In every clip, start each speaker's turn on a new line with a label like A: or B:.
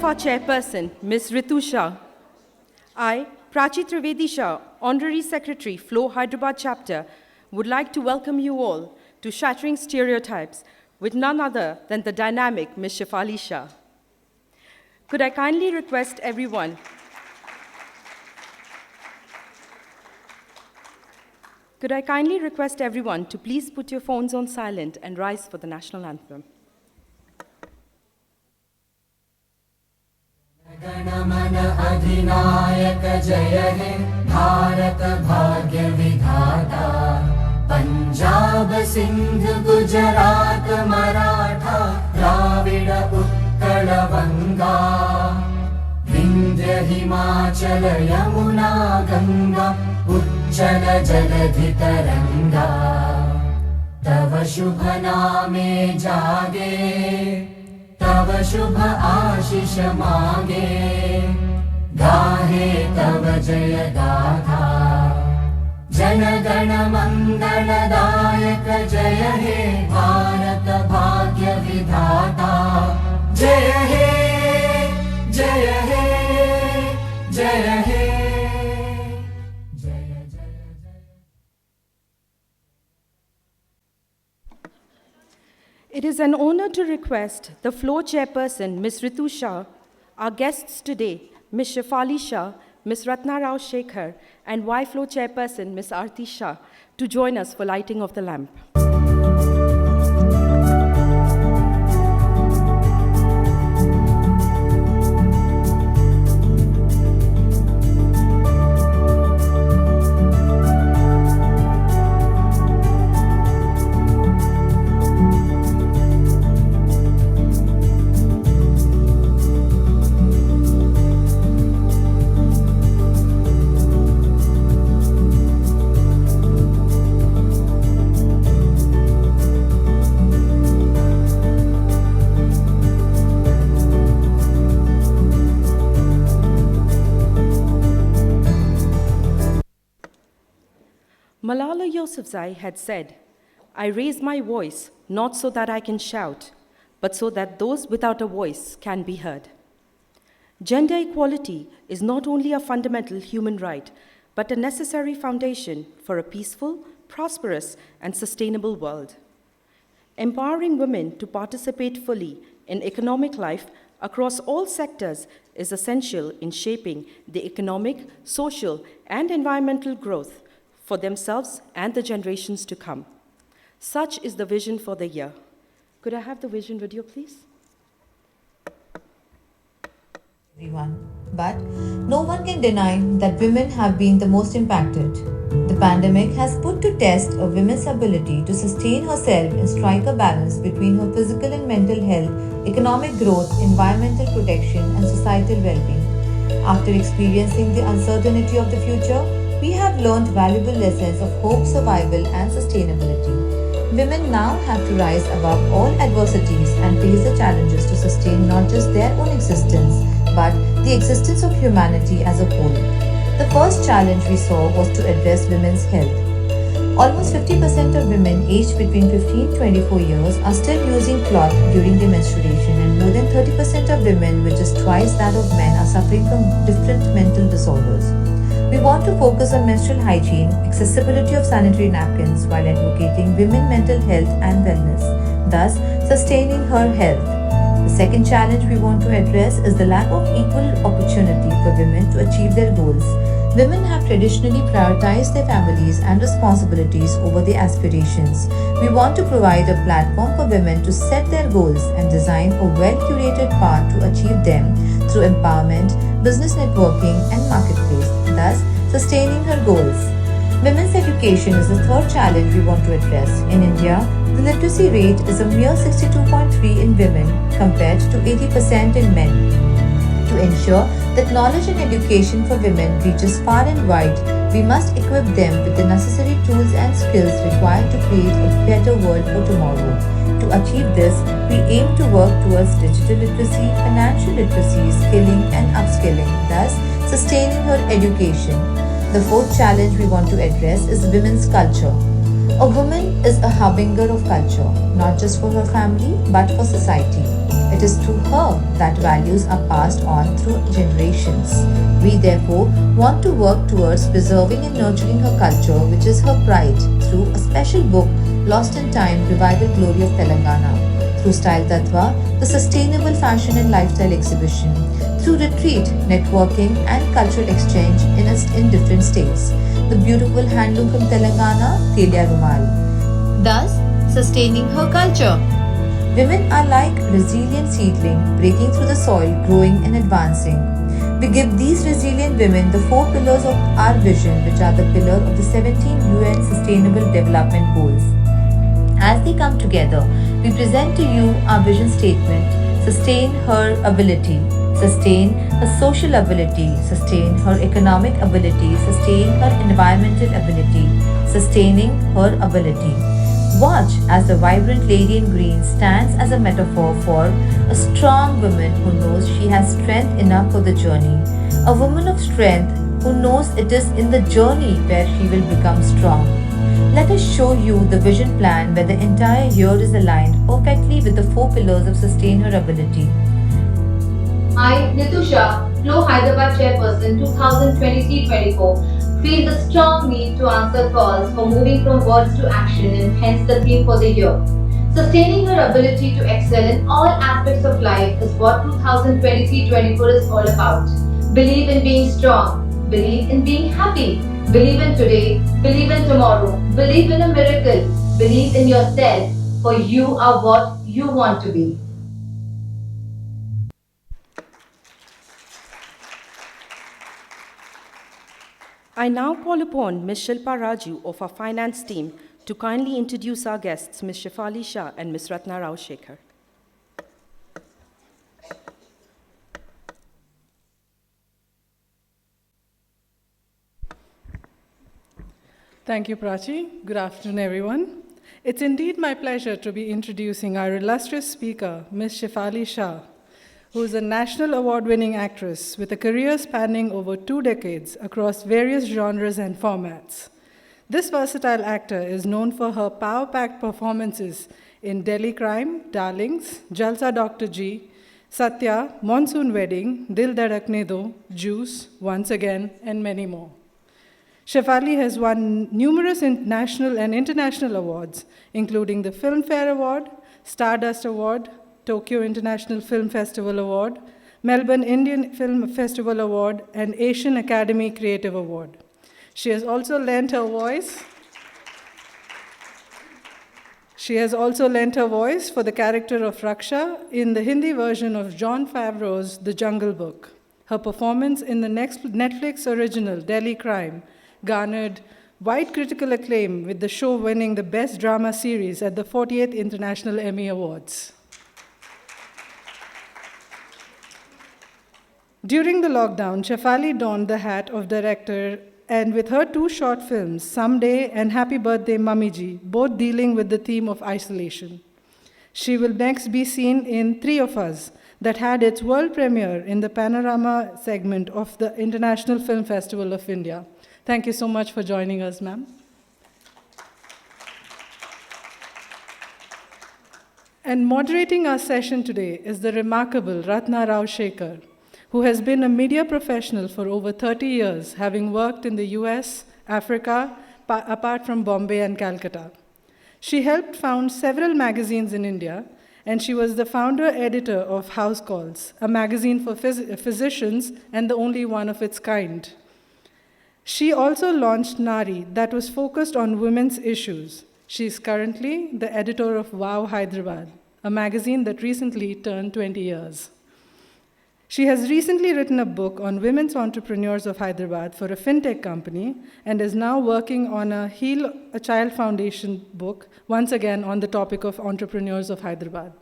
A: of our chairperson, Ms. Ritu Shah, I, Prachi Trivedi Shah, Honorary Secretary, Flow Hyderabad Chapter, would like to welcome you all to Shattering Stereotypes with none other than the dynamic Ms. Shefali Shah. Could I kindly request everyone to please put your phones on silent and rise for the national anthem.
B: गणमन अधिनायक जय हे भारत भाग्य विधाता पंजाब सिंध गुजरात मराठा द्राविड उत्कल बंगा विंध्य हिमाचल यमुना गंगा उच्चल जलधि तरंगा तव शुभ नामे जागे तव शुभ आशीष मांगे गाहे तव जय गाथा जन गण मंगलदायक जय हे भारत भाग्य विधाता जय हे जय हे जय हे
A: It is an honor to request the floor chairperson, Ms. Ritu Shah, our guests today, Ms. Shefali Shah, Ms. Ratna Rao Shekhar, and Y floor chairperson, Ms. Aarti Shah, to join us for lighting of the lamp. Malala Yousafzai had said, "I raise my voice not so that I can shout, but so that those without a voice can be heard." Gender equality is not only a fundamental human right, but a necessary foundation for a peaceful, prosperous, and sustainable world. Empowering women to participate fully in economic life across all sectors is essential in shaping the economic, social, and environmental growth for themselves and the generations to come. Such is the vision for the year. Could I have the vision video, please?
C: Everyone. But no one can deny that women have been the most impacted. The pandemic has put to test a woman's ability to sustain herself and strike a balance between her physical and mental health, economic growth, environmental protection, and societal well-being. After experiencing the uncertainty of the future, we have learned valuable lessons of hope, survival, and sustainability. Women now have to rise above all adversities and face the challenges to sustain not just their own existence, but the existence of humanity as a whole. The first challenge we saw was to address women's health. Almost 50% of women aged between 15 and 24 years are still using cloth during their menstruation, and more than 30% of women, which is twice that of men, are suffering from different mental disorders. We want to focus on menstrual hygiene, accessibility of sanitary napkins while advocating women's mental health and wellness, thus sustaining her health. The second challenge we want to address is the lack of equal opportunity for women to achieve their goals. Women have traditionally prioritized their families and responsibilities over their aspirations. We want to provide a platform for women to set their goals and design a well-curated path to achieve them through empowerment, business networking, and marketplace, thus sustaining her goals. Women's education is the third challenge we want to address. In India, the literacy rate is a mere 62.3 in women compared to 80% in men. To ensure that knowledge and education for women reaches far and wide, we must equip them with the necessary tools and skills required to create a better world for tomorrow. To achieve this, we aim to work towards digital literacy, financial literacy, skilling and upskilling, thus sustaining her education. The fourth challenge we want to address is women's culture. A woman is a harbinger of culture, not just for her family but for society. It is through her that values are passed on through generations. We therefore want to work towards preserving and nurturing her culture, which is her pride, through a special book, Lost in Time Revival Glory of Telangana, through Style Tattva, the sustainable fashion and lifestyle exhibition, through retreat, networking, and cultural exchange in different states. The beautiful handloom from Telangana, Telia Rumal. Thus, sustaining her culture. Women are like resilient seedling breaking through the soil, growing and advancing. We give these resilient women the 4 pillars of our vision, which are the pillar of the 17 UN Sustainable Development Goals. As they come together, we present to you our vision statement: sustain her ability, sustain her social ability, sustain her economic ability, sustain her environmental ability, sustaining her ability. Watch as the vibrant lady in green stands as a metaphor for a strong woman who knows she has strength enough for the journey. A woman of strength who knows it is in the journey where she will become strong. Let us show you the vision plan where the entire year is aligned perfectly with the 4 pillars of sustain her ability.
D: I, Nitu Shah, Flow Hyderabad Chairperson 2023-24, feel the strong need to answer calls for moving from words to action, and hence the theme for the year. Sustaining her ability to excel in all aspects of life is what 2023-24 is all about. Believe in being strong, believe in being happy, believe in today, believe in tomorrow, believe in a miracle, believe in yourself, for you are what you want to be.
A: I now call upon Ms. Shilpa Raju of our finance team to kindly introduce our guests, Ms. Shefali Shah and Ms. Ratna Rao Shekhar.
E: Thank you, Prachi. Good afternoon, everyone. It's indeed my pleasure to be introducing our illustrious speaker, Ms. Shefali Shah, who is a national award-winning actress with a career spanning over 2 decades across various genres and formats. This versatile actor is known for her power-packed performances in Delhi Crime, Darlings, Jalsa Dr. G, Satya, Monsoon Wedding, Dil Dhadakne Do, Juice, Once Again, and many more. Shefali has won numerous national and international awards, including the Filmfare Award, Stardust Award, Tokyo International Film Festival Award, Melbourne Indian Film Festival Award, and Asian Academy Creative Award. She has also lent her voice for the character of Raksha in the Hindi version of Jon Favreau's The Jungle Book. Her performance in the next Netflix original, Delhi Crime, garnered wide critical acclaim, with the show winning the Best Drama Series at the 48th International Emmy Awards. During the lockdown, Shefali donned the hat of director, and with her 2 short films, Someday and Happy Birthday Mummy Ji, both dealing with the theme of isolation. She will next be seen in Three of Us, that had its world premiere in the Panorama segment of the International Film Festival of India. Thank you so much for joining us, ma'am. And moderating our session today is the remarkable Ratna Rao Shekhar, who has been a media professional for over 30 years, having worked in the US, Africa, apart from Bombay and Calcutta. She helped found several magazines in India, and she was the founder-editor of House Calls, a magazine for physicians and the only one of its kind. She also launched Nari, that was focused on women's issues. She is currently the editor of Wow Hyderabad, a magazine that recently turned 20 years. She has recently written a book on women's entrepreneurs of Hyderabad for a fintech company, and is now working on a Heal a Child Foundation book, once again on the topic of entrepreneurs of Hyderabad.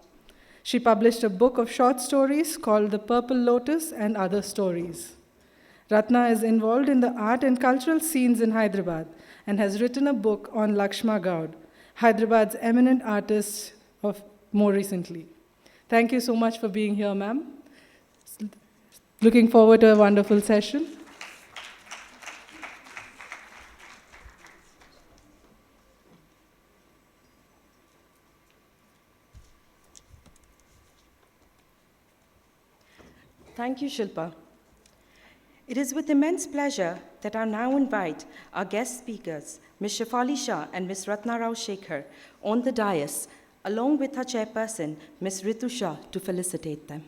E: She published a book of short stories called The Purple Lotus and Other Stories. Ratna is involved in the art and cultural scenes in Hyderabad and has written a book on Lakshma Gaud, Hyderabad's eminent artist of more recently. Thank you so much for being here, ma'am. Looking forward to a wonderful session.
A: Thank you, Shilpa. It is with immense pleasure that I now invite our guest speakers, Ms. Shefali Shah and Ms. Ratna Rao Shekhar, on the dais, along with our chairperson, Ms. Ritu Shah, to felicitate them.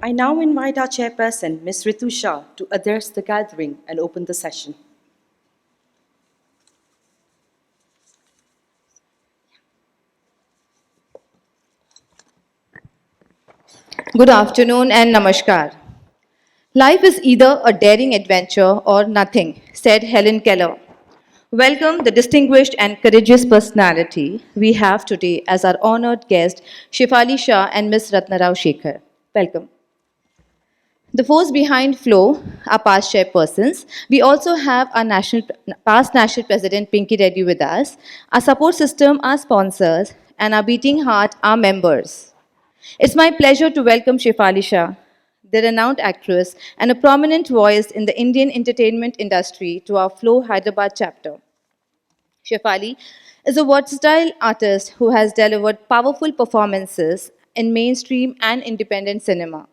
A: I now invite our chairperson, Ms. Ritu Shah, to address the gathering and open the session.
F: Good afternoon and namaskar. Life is either a daring adventure or nothing, said Helen Keller. Welcome the distinguished and courageous personality we have today as our honored guest, Shefali Shah and Ms. Ratna Rao Shekhar. Welcome. The force behind Flow are past chairpersons. We also have our past national president Pinky Reddy with us. Our support system are sponsors, and our beating heart are members. It's my pleasure to welcome Shefali Shah, the renowned actress and a prominent voice in the Indian entertainment industry, to our Flow Hyderabad chapter. Shefali is a versatile artist who has delivered powerful performances in mainstream and independent cinema,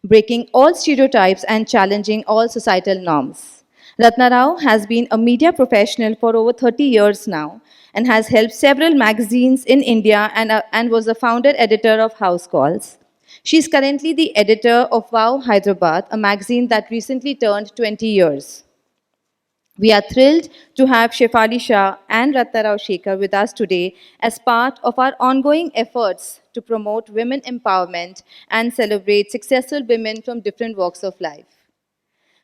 F: breaking all stereotypes and challenging all societal norms. Ratna Rao has been a media professional for over 30 years now and has helped several magazines in India and was the founder editor of House Calls. She is currently the editor of Wow Hyderabad, a magazine that recently turned 20 years. We are thrilled to have Shefali Shah and Ratna Rao Shekhar with us today as part of our ongoing efforts to promote women empowerment and celebrate successful women from different walks of life.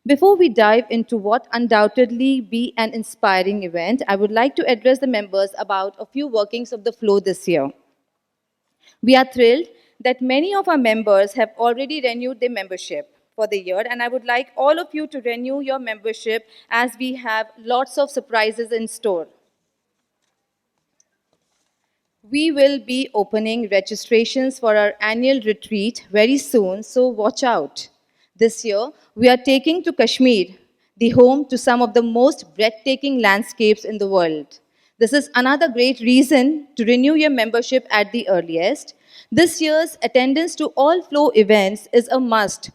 F: Before we dive into what undoubtedly be an inspiring event, I would like to address the members about a few workings of the Flow this year. We are thrilled that many of our members have already renewed their membership for the year, and I would like all of you to renew your membership as we have lots of surprises in store. We will be opening registrations for our annual retreat very soon, so watch out. This year, we are taking to Kashmir, the home to some of the most breathtaking landscapes in the world. This is another great reason to renew your membership at the earliest. This year's attendance to all Flow events is a must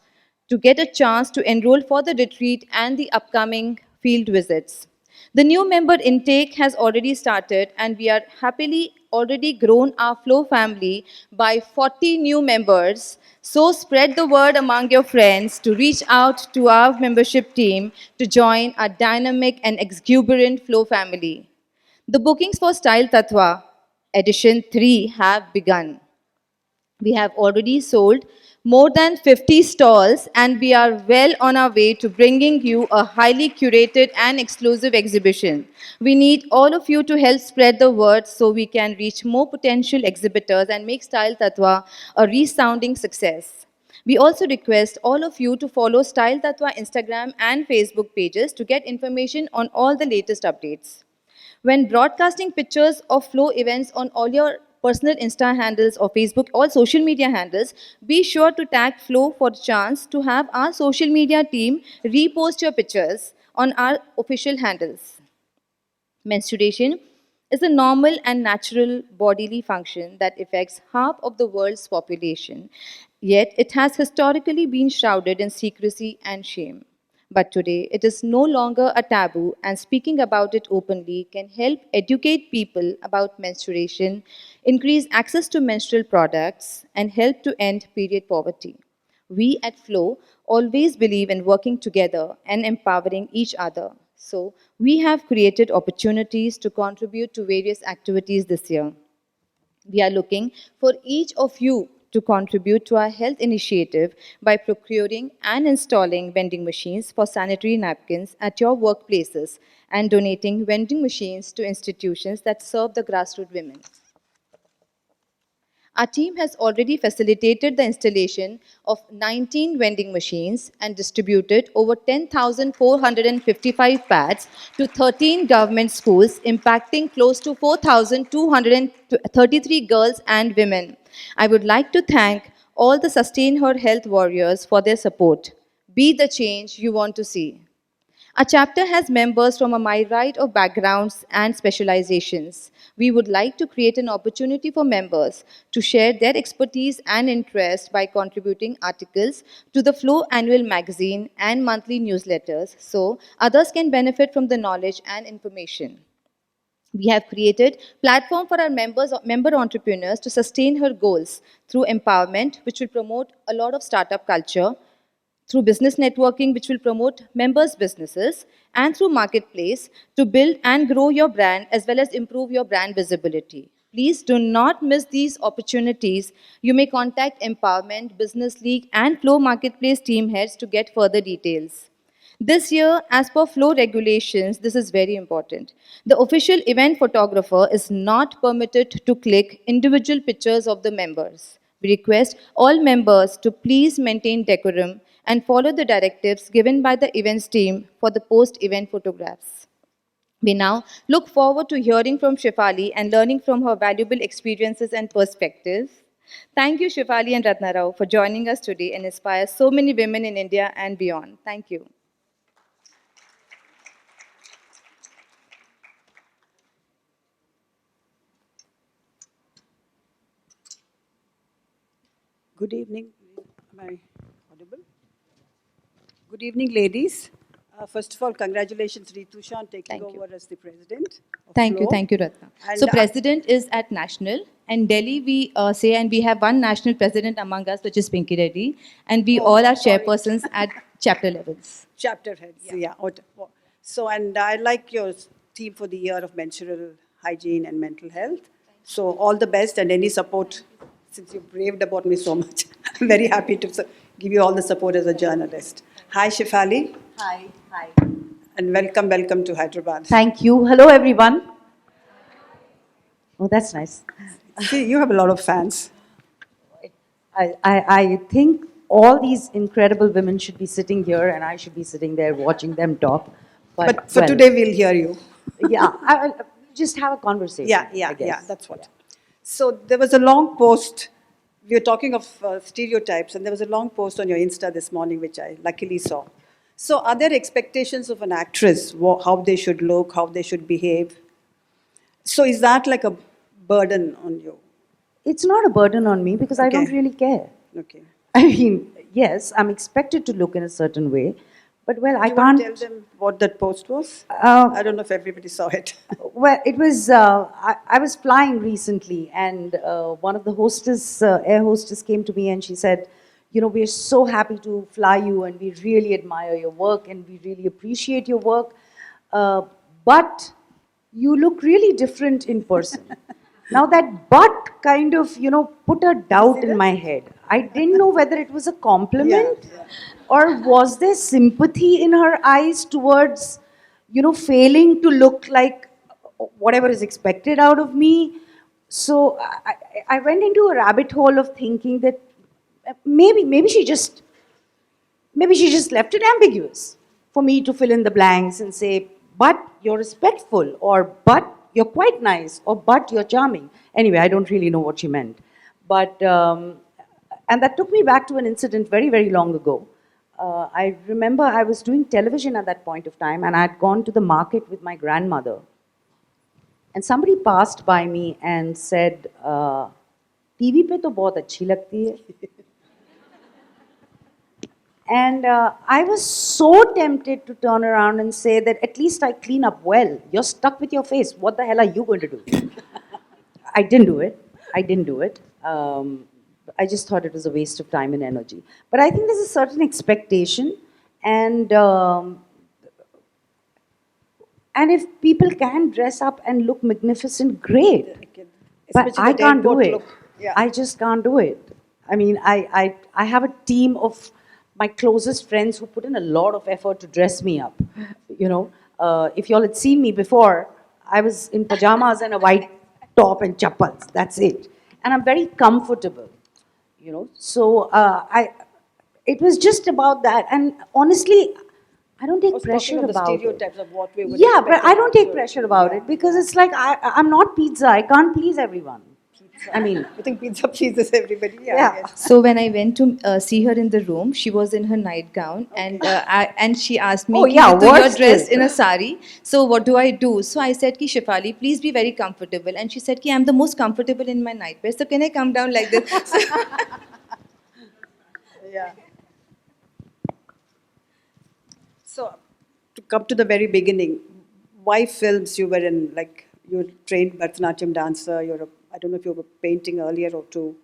F: to get a chance to enroll for the retreat and the upcoming field visits. The new member intake has already started, and we are happily already grown our Flow family by 40 new members. So spread the word among your friends to reach out to our membership team to join our dynamic and exuberant Flow family. The bookings for Style Tattva Edition 3 have begun. We have already sold more than 50 stalls, and we are well on our way to bringing you a highly curated and exclusive exhibition. We need all of you to help spread the word so we can reach more potential exhibitors and make Style Tattva a resounding success. We also request all of you to follow Style Tattva Instagram and Facebook pages to get information on all the latest updates. When broadcasting pictures of Flow events on all your personal Insta handles or Facebook, all social media handles, be sure to tag Flow for a chance to have our social media team repost your pictures on our official handles. Menstruation is a normal and natural bodily function that affects half of the world's population, yet it has historically been shrouded in secrecy and shame. But today, it is no longer a taboo, and speaking about it openly can help educate people about menstruation, increase access to menstrual products, and help to end period poverty. We at Flow always believe in working together and empowering each other. So, we have created opportunities to contribute to various activities this year. We are looking for each of you to contribute to our health initiative by procuring and installing vending machines for sanitary napkins at your workplaces and donating vending machines to institutions that serve the grassroots women. Our team has already facilitated the installation of 19 vending machines and distributed over 10,455 pads to 13 government schools, impacting close to 4,233 girls and women. I would like to thank all the Sustain Her Health warriors for their support. Be the change you want to see. Our chapter has members from a myriad of backgrounds and specializations. We would like to create an opportunity for members to share their expertise and interest by contributing articles to the Flow annual magazine and monthly newsletters so others can benefit from the knowledge and information. We have created platform for our member entrepreneurs to sustain her goals through empowerment, which will promote a lot of startup culture, through business networking, which will promote members' businesses, and through marketplace to build and grow your brand as well as improve your brand visibility. Please do not miss these opportunities. You may contact Empowerment, Business League, and Flow Marketplace team heads to get further details. This year, as per Flow regulations, this is very important. The official event photographer is not permitted to click individual pictures of the members. We request all members to please maintain decorum and follow the directives given by the events team for the post-event photographs. We now look forward to hearing from Shefali and learning from her valuable experiences and perspectives. Thank you, Shefali and Ratna Rao, for joining us today and inspire so many women in India and beyond. Thank you.
G: Good evening. Am I audible? Good evening, ladies. First of all, congratulations, Ritusha, on taking over as the president.
F: Thank you, Ratna.
G: And
F: So, president is at national, and Delhi we say, and we have one national president among us, which is Pinky Reddy, and we all are chairpersons at chapter levels.
G: chapter heads. Yeah. So, and I like your theme for the year of menstrual hygiene and mental health. So, all the best and any support. Since you've raved about me so much, I'm very happy to give you all the support as a journalist. Hi, Shefali.
H: Hi.
G: And welcome to Hyderabad.
H: Thank you. Hello, everyone. Oh, that's nice.
G: See, you have a lot of fans.
H: I think all these incredible women should be sitting here and I should be sitting there watching them talk.
G: But for today, we'll hear you.
H: Yeah, I'll just have a conversation.
G: Yeah, that's what. So there was a long post. We were talking of stereotypes, and there was a long post on your Insta this morning, which I luckily saw. So are there expectations of an actress, how they should look, how they should behave? So is that like a burden on you?
H: It's not a burden on me because I don't really care.
G: Okay.
H: I mean, yes, I'm expected to look in a certain way, but well, I
G: You
H: can't.
G: want to tell them what that post was? I don't know if everybody saw it.
H: Well, it was, I was flying recently and one of the air hostess came to me and she said, you know, we're so happy to fly you and we really admire your work and we really appreciate your work, but you look really different in person. Now that but kind of, you know, put a doubt in my head. I didn't know whether it was a compliment or was there sympathy in her eyes towards, you know, failing to look like whatever is expected out of me. So I went into a rabbit hole of thinking that maybe she just left it ambiguous for me to fill in the blanks and say, but you're respectful, or but you're quite nice, or but you're charming. Anyway, I don't really know what she meant. But, and that took me back to an incident very, very long ago. I remember I was doing television at that point of time and I had gone to the market with my grandmother. And somebody passed by me and said, TV pe to bahut achhi lagti hai. And I was so tempted to turn around and say that at least I clean up well. You're stuck with your face. What the hell are you going to do? I didn't do it. I just thought it was a waste of time and energy. But I think there's a certain expectation, and if people can dress up and look magnificent, great. But I can't do it. I just can't do it. I mean, I have a team of my closest friends who put in a lot of effort to dress me up. You know, if y'all had seen me before, I was in pajamas and a white top and chappals. That's it. And I'm very comfortable, you know. So it was just about that. And honestly, I don't take
G: was
H: pressure
G: talking of the
H: about it.
G: stereotypes of what we would
H: Yeah,
G: expect
H: but
G: an
H: I don't take
G: actor.
H: pressure about it because it's like I'm not pizza. I can't please everyone. I mean,
G: I think pizza pleases everybody. Yeah.
H: Yeah.
G: I guess.
F: So when I went to see her in the room, she was in her nightgown, and she asked me,
H: Oh,
F: "Ki,
H: yeah,
F: Ritu,
H: worse
F: you're dressed
H: still."
F: in a sari. So what do I do?" So I said, "Ki Shefali, please be very comfortable." And she said, "Ki I'm the most comfortable in my nightwear. So can I come down like this?" So,
G: Yeah. So, to come to the very beginning, why films you were in? Like, you're trained Bharatanatyam dancer, I don't know if you were painting earlier or two.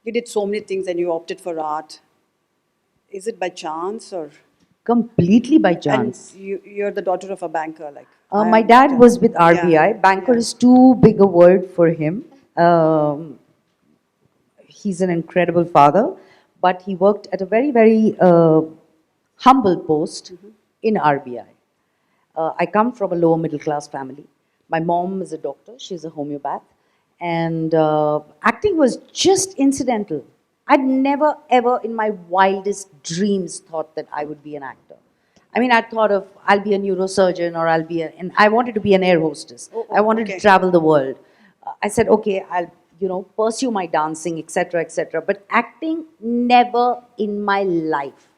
G: You did so many things and you opted for art. Is it by chance or?
H: completely by chance.
G: And you're the daughter of a banker, like.
H: My dad was with RBI.
G: Yeah,
H: Banker
G: yeah.
H: is too big a word for him. He's an incredible father, but he worked at a very, very humble post in RBI. I come from a lower middle class family. My mom is a doctor, she's a homeopath, and acting was just incidental. I'd never, ever in my wildest dreams thought that I would be an actor. I mean, I thought of I'll be a neurosurgeon or and I wanted to be an air hostess. I wanted to
G: okay.
H: travel the world. I said, okay, I'll, pursue my dancing, etc., etc. But acting, never in my life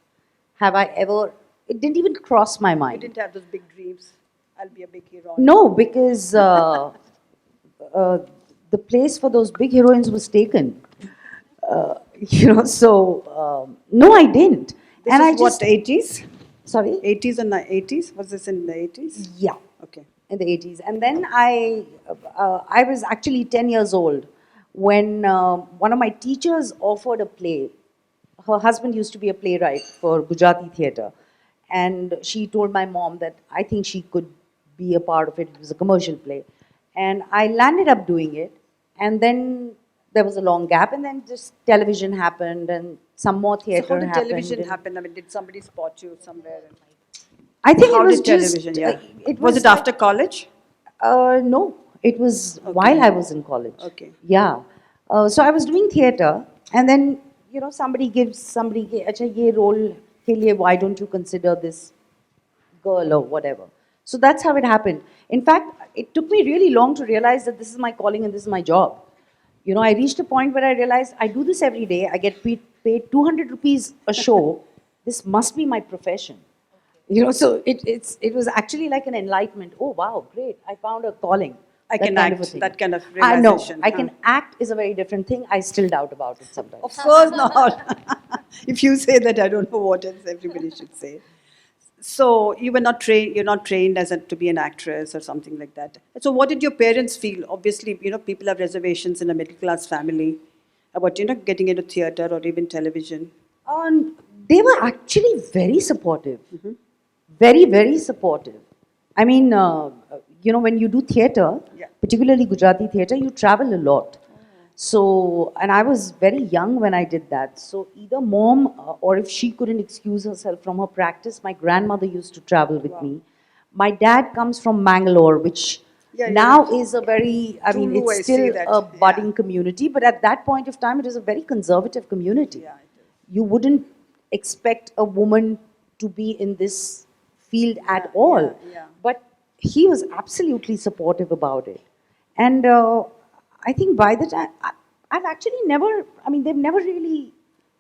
H: have I ever, it didn't even cross my
G: You
H: mind.
G: didn't have those big dreams. I'll be a big hero.
H: No, because uh, the place for those big heroines was taken. No, I didn't.
G: This
H: And
G: is
H: I just,
G: what, 80s?
H: sorry?
G: 80s and 80s? Was this in the 80s?
H: Yeah,
G: Okay.
H: in the 80s. And then I was actually 10 years old when one of my teachers offered a play. Her husband used to be a playwright for Gujarati theatre. And she told my mom that I think she could be a part of it. It was a commercial play. And I landed up doing it. And then there was a long gap. And then just television happened and some more theatre
G: So how did
H: happened.
G: television
H: and-
G: happen? I mean, did somebody spot you somewhere?
H: I think
G: How
H: it was
G: did
H: just...
G: television? Yeah.
H: it
G: Was it
H: like-
G: after college?
H: No, it was while I was in college.
G: Okay.
H: Yeah. So I was doing theatre, and then somebody gives somebody, "Acha, ye role ke liye, why don't you consider this girl or whatever?" So that's how it happened. In fact, it took me really long to realize that this is my calling and this is my job. I reached a point where I realized I do this every day. I get paid 200 rupees a show. This must be my profession. So it was actually like an enlightenment. Oh, wow, great. I found a calling.
G: I
H: That
G: can
H: kind of a
G: act,
H: thing.
G: that kind of
H: I know.
G: realization,
H: I
G: huh?
H: can act is a very different thing. I still doubt about it sometimes.
G: Of course not. If you say that, I don't know what else everybody should say. So you were not trained. You're not trained to be an actress or something like that. So what did your parents feel? Obviously, people have reservations in a middle class family about getting into theatre or even television.
H: They were actually very supportive. Very, very supportive. I mean, when you do theatre,
G: Yeah.
H: particularly Gujarati theatre, you travel a lot. So, and I was very young when I did that. So, either mom or if she couldn't excuse herself from her practice, my grandmother used to travel with me. My dad comes from Mangalore, which
G: Yeah,
H: now
G: yeah.
H: is a very, I mean,
G: True, I
H: it's
G: see
H: still
G: that.
H: a budding
G: Yeah.
H: community, but at that point of time, it was a very conservative community.
G: Yeah, it is.
H: You wouldn't expect a woman to be in this field at all.
G: yeah.
H: But he was absolutely supportive about it. And I think by the time, I've actually never, I mean, they've never really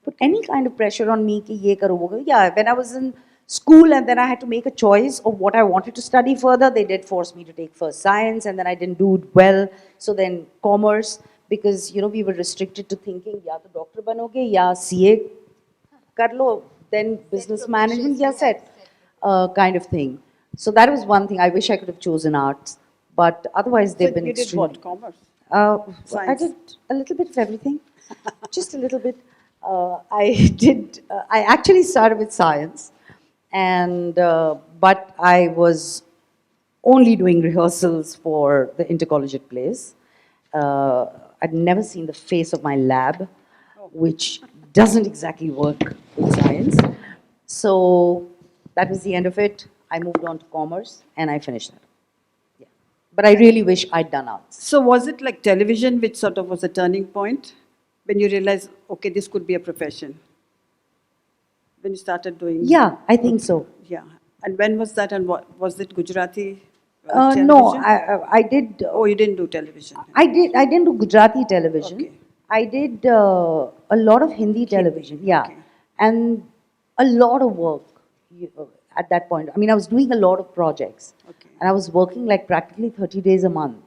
H: put any kind of pressure on me, ki ye karo, wo karo. Yeah, when I was in school and then I had to make a choice of what I wanted to study further, they did force me to take first science and then I didn't do it well. So then commerce, because, we were restricted to thinking, ya to doctor banoge, ya CA kar lo, then business management, ya set, kind of thing. So that was one thing. I wish I could have chosen arts, but otherwise they've
G: So
H: been
G: you did
H: extremely...
G: what? Commerce?
H: I
G: Science.
H: did a little bit of everything, just a little bit. I actually started with science, and but I was only doing rehearsals for the intercollegiate plays. I'd never seen the face of my lab. which doesn't exactly work with science. So that was the end of it. I moved on to commerce and I finished that. Yeah. But I really wish I'd done arts.
G: So was it like television which sort of was a turning point when you realized, okay, this could be a profession? When you started doing?
H: Yeah, I think so.
G: Yeah. And when was that and what, was it Gujarati
H: No,
G: television?
H: I did.
G: Oh, you didn't do television.
H: I did. I didn't do Gujarati television.
G: Okay.
H: I did a lot of Hindi television. Yeah,
G: okay.
H: and a lot of work at that point. I mean, I was doing a lot of projects,
G: Okay.
H: and I was working like practically 30 days a month.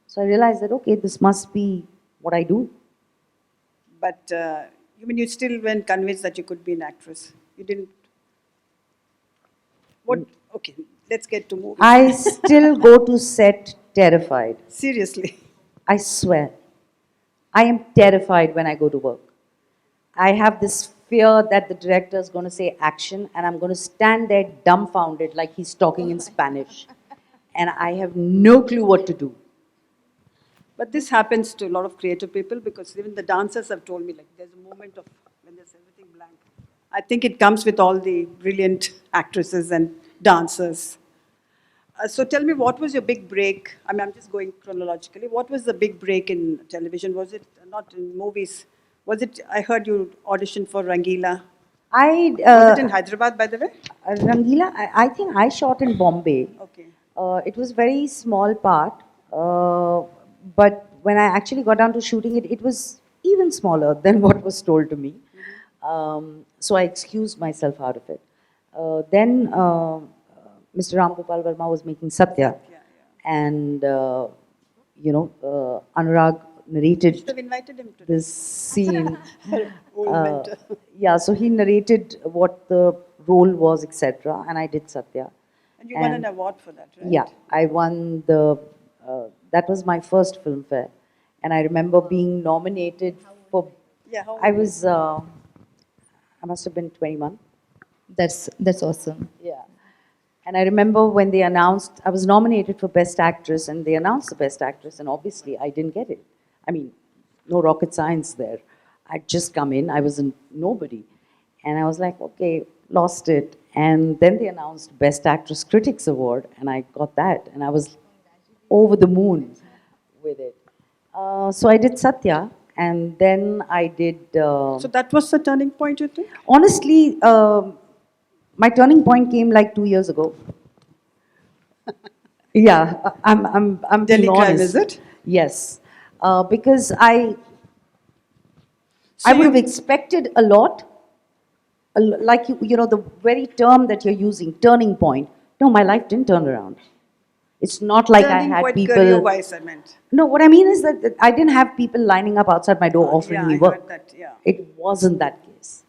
H: So I realized that okay, this must be what I do.
G: But you mean you still weren't convinced that you could be an actress? You didn't? What? Okay, let's get to movies.
H: I still go to set terrified.
G: Seriously.
H: I swear. I am terrified when I go to work. I have this fear that the director is going to say action and I'm going to stand there dumbfounded like he's talking in Spanish. And I have no clue what to do.
G: But this happens to a lot of creative people because even the dancers have told me like there's a moment of when there's everything blank. I think it comes with all the brilliant actresses and dancers. So tell me, what was your big break? I mean, I'm just going chronologically. What was the big break in television? Was it not in movies? Was it? I heard you auditioned for Rangila.
H: Was
G: Was it in Hyderabad, by the way?
H: Rangila, I think I shot in Bombay.
G: Okay.
H: It was very small part, but when I actually got down to shooting it, it was even smaller than what was told to me. So I excused myself out of it. Then Mr. Ram Gopal Verma was making Satya, and Anurag narrated
G: Should have invited him to
H: this scene.
G: old mentor.
H: Yeah, so he narrated what the role was, etc., and I did Satya.
G: And you won an award for that, right?
H: Yeah, I won the. That was my first filmfare, and I remember being nominated for.
G: Yeah, how
H: I was. I must have been 21.
F: That's awesome.
H: Yeah. And I remember when they announced, I was nominated for Best Actress, and they announced the Best Actress, and obviously I didn't get it. I mean, no rocket science there. I'd just come in, I was a nobody. And I was like, okay, lost it. And then they announced Best Actress Critics Award, and I got that, and I was over the moon with it. So I did Satya, and then I did.
G: So that was the turning point, you think?
H: Honestly, my turning point came like 2 years ago. Yeah, I'm
G: Delhi
H: being
G: crime,
H: honest.
G: is it?
H: Yes, because I
G: So
H: would have
G: you-
H: expected a lot. Like you know, the very term that you're using, turning point. No, my life didn't turn around. It's not like
G: Turning
H: I had
G: point
H: people.
G: career-wise, I meant.
H: No, what I mean is that I didn't have people lining up outside my door offering
G: yeah,
H: me
G: I
H: work.
G: heard that, yeah.
H: It wasn't that case.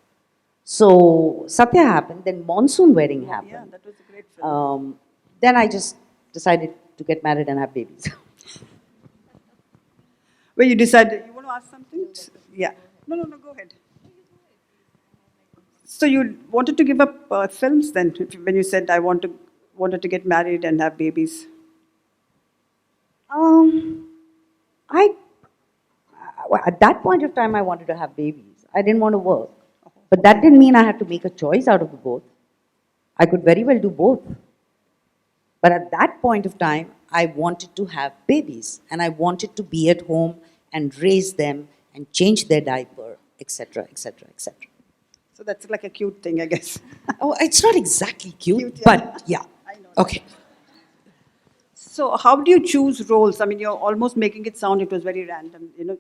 H: So Satya happened, then Monsoon Wedding happened.
G: Yeah, that was a great film.
H: Then I just decided to get married and have babies.
G: Where you decided, you want to ask something? Yeah. No, go ahead. So you wanted to give up films then, when you said I wanted to get married and have babies.
H: At that point of time, I wanted to have babies. I didn't want to work. But that didn't mean I had to make a choice out of the both. I could very well do both. But at that point of time, I wanted to have babies. And I wanted to be at home and raise them and change their diaper, etc., etc., etc.
G: So that's like a cute thing, I guess.
H: Oh, it's not exactly cute,
G: Cute, yeah.
H: but yeah.
G: I know.
H: Okay.
G: So how do you choose roles? I mean, you're almost making it sound it was very random. You know,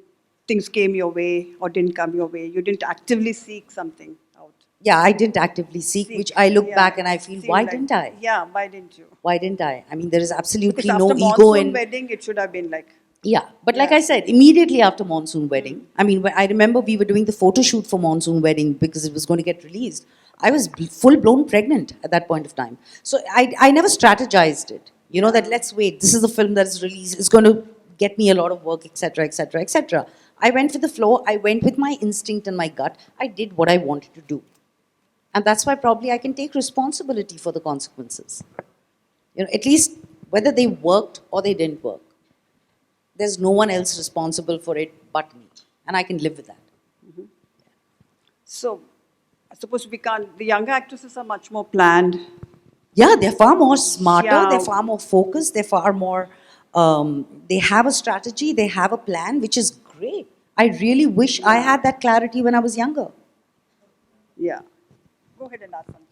G: things came your way or didn't come your way. You didn't actively seek something out.
H: Yeah, I didn't actively seek, which I look
G: Yeah.
H: back and I feel,
G: Seemed
H: why
G: like-
H: didn't I?
G: Yeah, why didn't you?
H: Why didn't I? I mean, there is absolutely
G: Because
H: no
G: after
H: ego
G: Monsoon
H: in.
G: Wedding, it should have been like,
H: Yeah, but like I said, immediately after Monsoon Wedding, I mean, I remember we were doing the photo shoot for Monsoon Wedding because it was going to get released. I was full-blown pregnant at that point of time. So I never strategized it. You know, that let's wait, this is the film that is released, it's going to get me a lot of work, etc., etc., etc. I went with the flow, I went with my instinct and my gut. I did what I wanted to do. And that's why probably I can take responsibility for the consequences. You know, at least whether they worked or they didn't work. There's no one else responsible for it but me. And I can live with that.
G: So, I suppose we can't, the younger actresses are much more planned.
H: Yeah, they're far more smarter,
G: Yeah.
H: they're far more focused, they're far more, they have a strategy, they have a plan, which is great. I really wish I had that clarity when I was younger.
G: Yeah. Go ahead and ask something.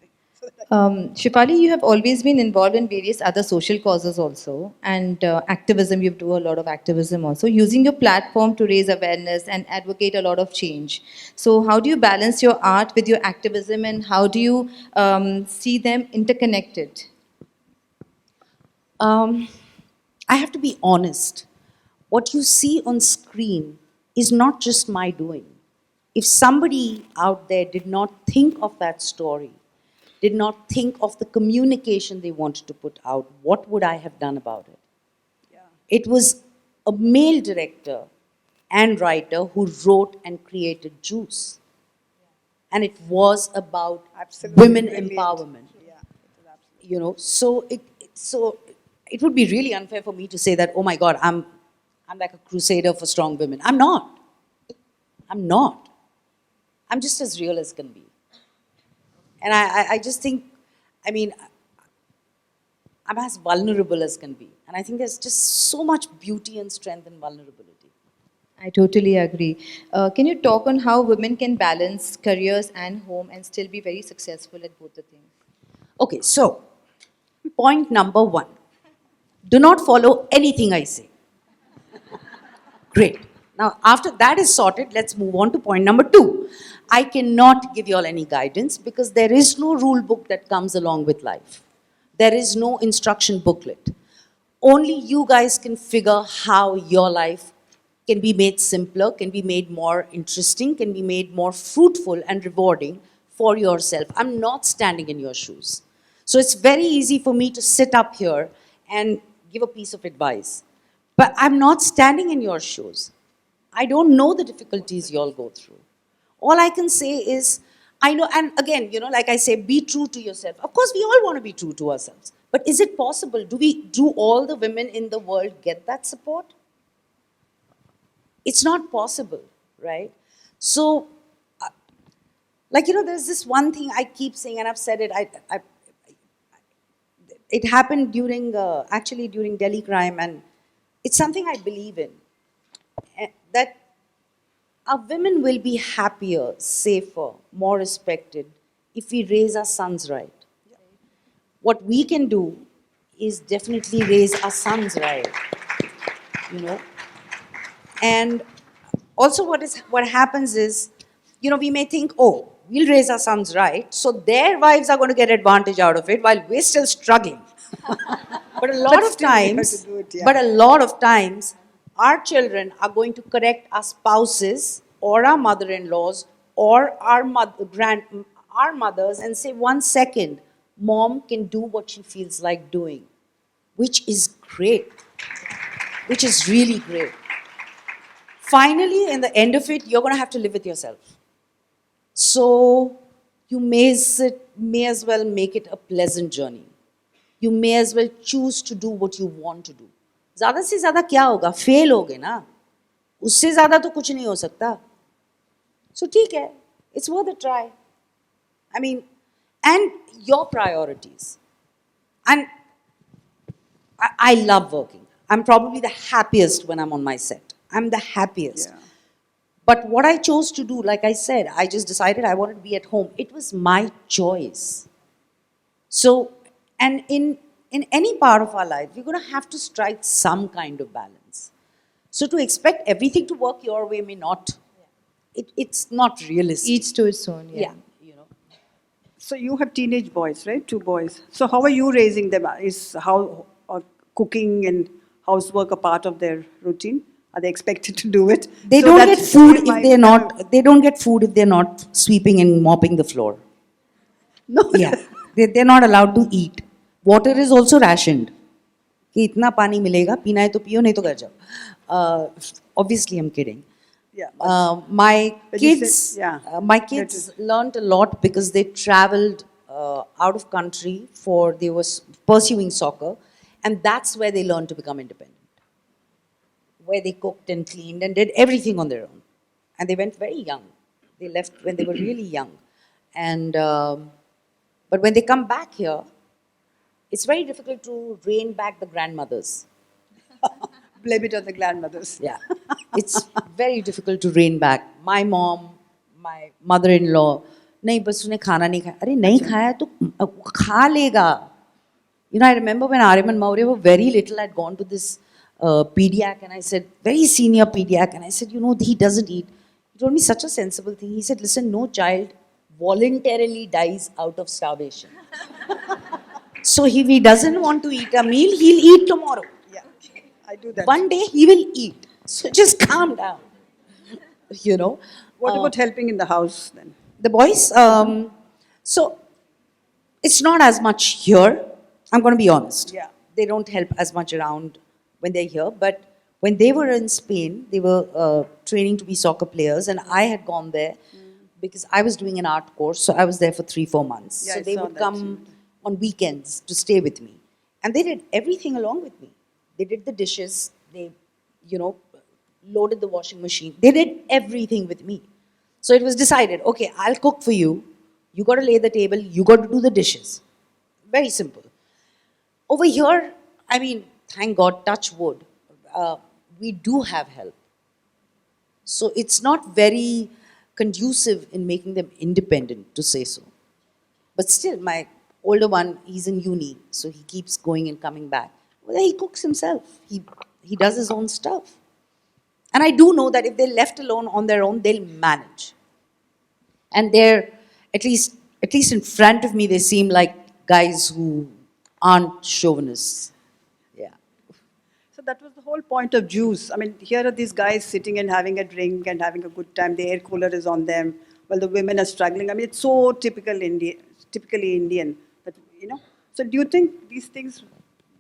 F: Shefali, you have always been involved in various other social causes also, and activism. You do a lot of activism also, using your platform to raise awareness and advocate a lot of change. So, how do you balance your art with your activism, and how do you see them interconnected?
H: I have to be honest. What you see on screen is not just my doing. If somebody out there did not think of that story, did not think of the communication they wanted to put out, what would I have done about it? It was a male director and writer who wrote and created Juice. And it was about
G: Absolutely
H: women
G: brilliant.
H: empowerment.
G: Yeah, it was absolutely.
H: You know, so it would be really unfair for me to say that, oh my God, I'm like a crusader for strong women. I'm not. I'm not. I'm just as real as can be. And I just think, I mean, I'm as vulnerable as can be. And I think there's just so much beauty and strength in vulnerability.
F: I totally agree. Can you talk on how women can balance careers and home and still be very successful at both the things?
H: Okay, so point number one, do not follow anything I say. Great. Now, after that is sorted, let's move on to point number two. I cannot give you all any guidance because there is no rule book that comes along with life. There is no instruction booklet. Only you guys can figure how your life can be made simpler, can be made more interesting, can be made more fruitful and rewarding for yourself. I'm not standing in your shoes. So it's very easy for me to sit up here and give a piece of advice. But I'm not standing in your shoes. I don't know the difficulties you all go through. All I can say is, I know, and again, you know, like I say, be true to yourself. Of course, we all want to be true to ourselves. But is it possible? Do all the women in the world get that support? It's not possible, right? So, like, you know, there's this one thing I keep saying, and I've said it, it happened during, actually during Delhi crime, and it's something I believe in. That our women will be happier, safer, more respected if we raise our sons right. What we can do is definitely raise our sons right, you know. And also what happens is, you know, we may think, oh, we'll raise our sons right, so their wives are going to get advantage out of it while we're still struggling. But a lot of
G: still we have
H: times,
G: to do it, yeah.
H: but a lot of times, our children are going to correct our spouses or our mother-in-laws or our mothers and say, 1 second, mom can do what she feels like doing, which is great, which is really great. Finally, in the end of it, you're going to have to live with yourself. So you may as well make it a pleasant journey. You may as well choose to do what you want to do. ज़्यादा से ज़्यादा क्या होगा? Fail होगे ना? उससे ज़्यादा तो कुछ नहीं हो सकता. So ठीक है, it's worth a try. I mean, and your priorities. And I love working. I'm probably the happiest when I'm on my set. I'm the happiest.
G: Yeah.
H: But what I chose to do, like I said, I just decided I wanted to be at home. It was my choice. So, and in any part of our life, we're going to have to strike some kind of balance. So to expect everything to work your way may not, it's not realistic.
F: Each to its own,
H: Yeah, you know.
G: So you have teenage boys, right? 2 boys. So how are you raising them? Is cooking and housework a part of their routine? Are they expected to do it?
H: They
G: So
H: don't
G: that
H: get food
G: they
H: if
G: might
H: they're
G: kind
H: not, they don't get food if they're not sweeping and mopping the floor.
G: No.
H: Yeah, they're not allowed to eat. Water is also rationed. कि इतना पानी मिलेगा, पीना है तो पियो, नहीं तो घर जाओ. Obviously, I'm kidding.
G: Yeah.
H: My
G: But you
H: kids,
G: said- yeah.
H: my kids learned a lot because they traveled out of country they were pursuing soccer, and that's where they learned to become independent. Where they cooked and cleaned and did everything on their own, and they went very young. They left when they were really young. And, but when they come back here, it's very difficult to rein back the grandmothers.
G: Blame it on the grandmothers.
H: Yeah. It's very difficult to rein back. My mom, my mother-in-law, नहीं बस उसने खाना नहीं खाया. अरे नहीं खाया तो खा लेगा. You know, I remember when Ariman Maurya were very little, I'd gone to this pediac and I said, very senior pediac, and I said, you know, he doesn't eat. He told me such a sensible thing. He said, listen, no child voluntarily dies out of starvation. So if he doesn't want to eat a meal, he'll eat tomorrow.
G: Yeah, I do that.
H: One day he will eat. So just calm down. You know.
G: What about helping in the house then?
H: The boys, so it's not as much here. I'm going to be honest.
G: Yeah.
H: They don't help as much around when they're here. But when they were in Spain, they were training to be soccer players, and I had gone there because I was doing an art course. So I was there for 3-4 months.
G: Yeah,
H: so
G: I
H: they
G: saw
H: would
G: that
H: come on weekends to stay with me, and they did everything along with me. They did the dishes. They, you know, loaded the washing machine. They did everything with me. So it was decided, okay, I'll cook for you. You got to lay the table. You got to do the dishes. Very simple. Over here, I mean, thank God, touch wood, we do have help. So it's not very conducive in making them independent, to say so. But still, my older one, he's in uni, so he keeps going and coming back. Well, he cooks himself. He does his own stuff. And I do know that if they're left alone on their own, they'll manage. And they're, at least in front of me, they seem like guys who aren't chauvinists. Yeah.
G: So that was the whole point of juice. I mean, here are these guys sitting and having a drink and having a good time. The air cooler is on them while the women are struggling. I mean, it's so typically Indian. That, you know. So do you think these things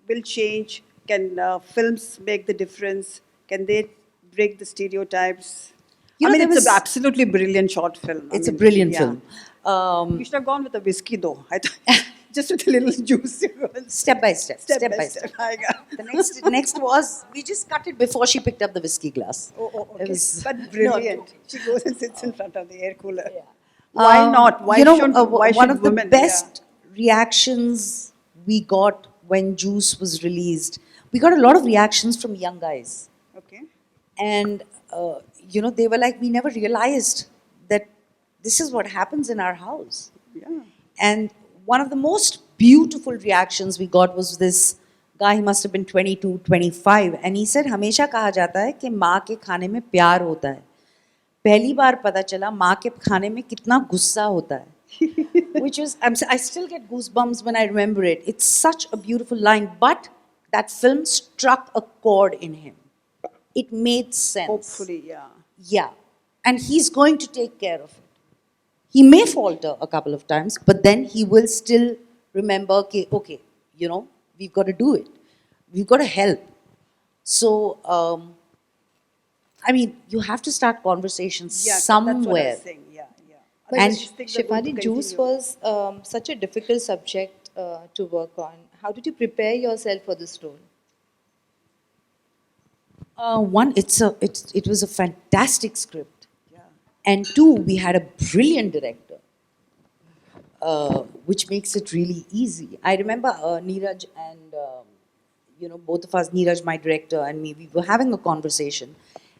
G: will change? Can films make the difference? Can they break the stereotypes?
H: You
G: I
H: know,
G: mean, it's an absolutely brilliant short film.
H: It's a brilliant film.
G: You should have gone with a whiskey though. I thought, just with a little juice.
H: Step by step.
G: Step by step.
H: The next was, we just cut it before she picked up the whiskey glass.
G: Okay.
H: It was,
G: But brilliant. She goes and sits in front of the air cooler. Yeah. Why not? Why
H: you know,
G: why
H: one
G: should
H: of the
G: women?
H: best reactions we got when Juice was released, we got a lot of reactions from young guys.
G: Okay.
H: And, you know, they were like, we never realized that this is what happens in our house.
G: Yeah.
H: And one of the most beautiful reactions we got was this guy, he must have been 22, 25, and he said, हमेशा कहा जाता है कि माँ के खाने में प्यार होता है. पहली बार पता चला माँ के खाने में कितना गुस्सा होता है. Which is, I still get goosebumps when I remember it. It's such a beautiful line, but that film struck a chord in him. It made sense.
G: Hopefully, yeah.
H: Yeah. And he's going to take care of it. He may falter a couple of times, but then he will still remember, okay, you know, we've got to do it. We've got to help. So, I mean, you have to start conversations somewhere.
G: That's what I was saying. Yeah.
C: But
H: And
C: Shefali, Juice was such a difficult subject to work on. How did you prepare yourself for this role?
H: One, it was a fantastic script. And two, we had a brilliant director, which makes it really easy. I remember Neeraj and, you know, both of us, Neeraj, my director, and me, we were having a conversation.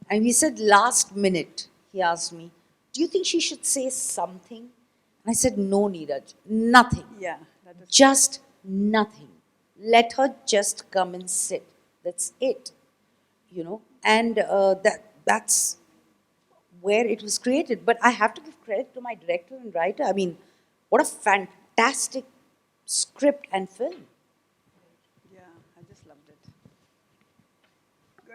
H: And we said, last minute, he asked me, do you think she should say something? And I said, no, Neeraj, nothing.
G: Yeah. That is
H: Just nothing. Let her just come and sit. That's it. You know, and that's where it was created. But I have to give credit to my director and writer. I mean, what a fantastic script and film.
G: Yeah, I just loved it.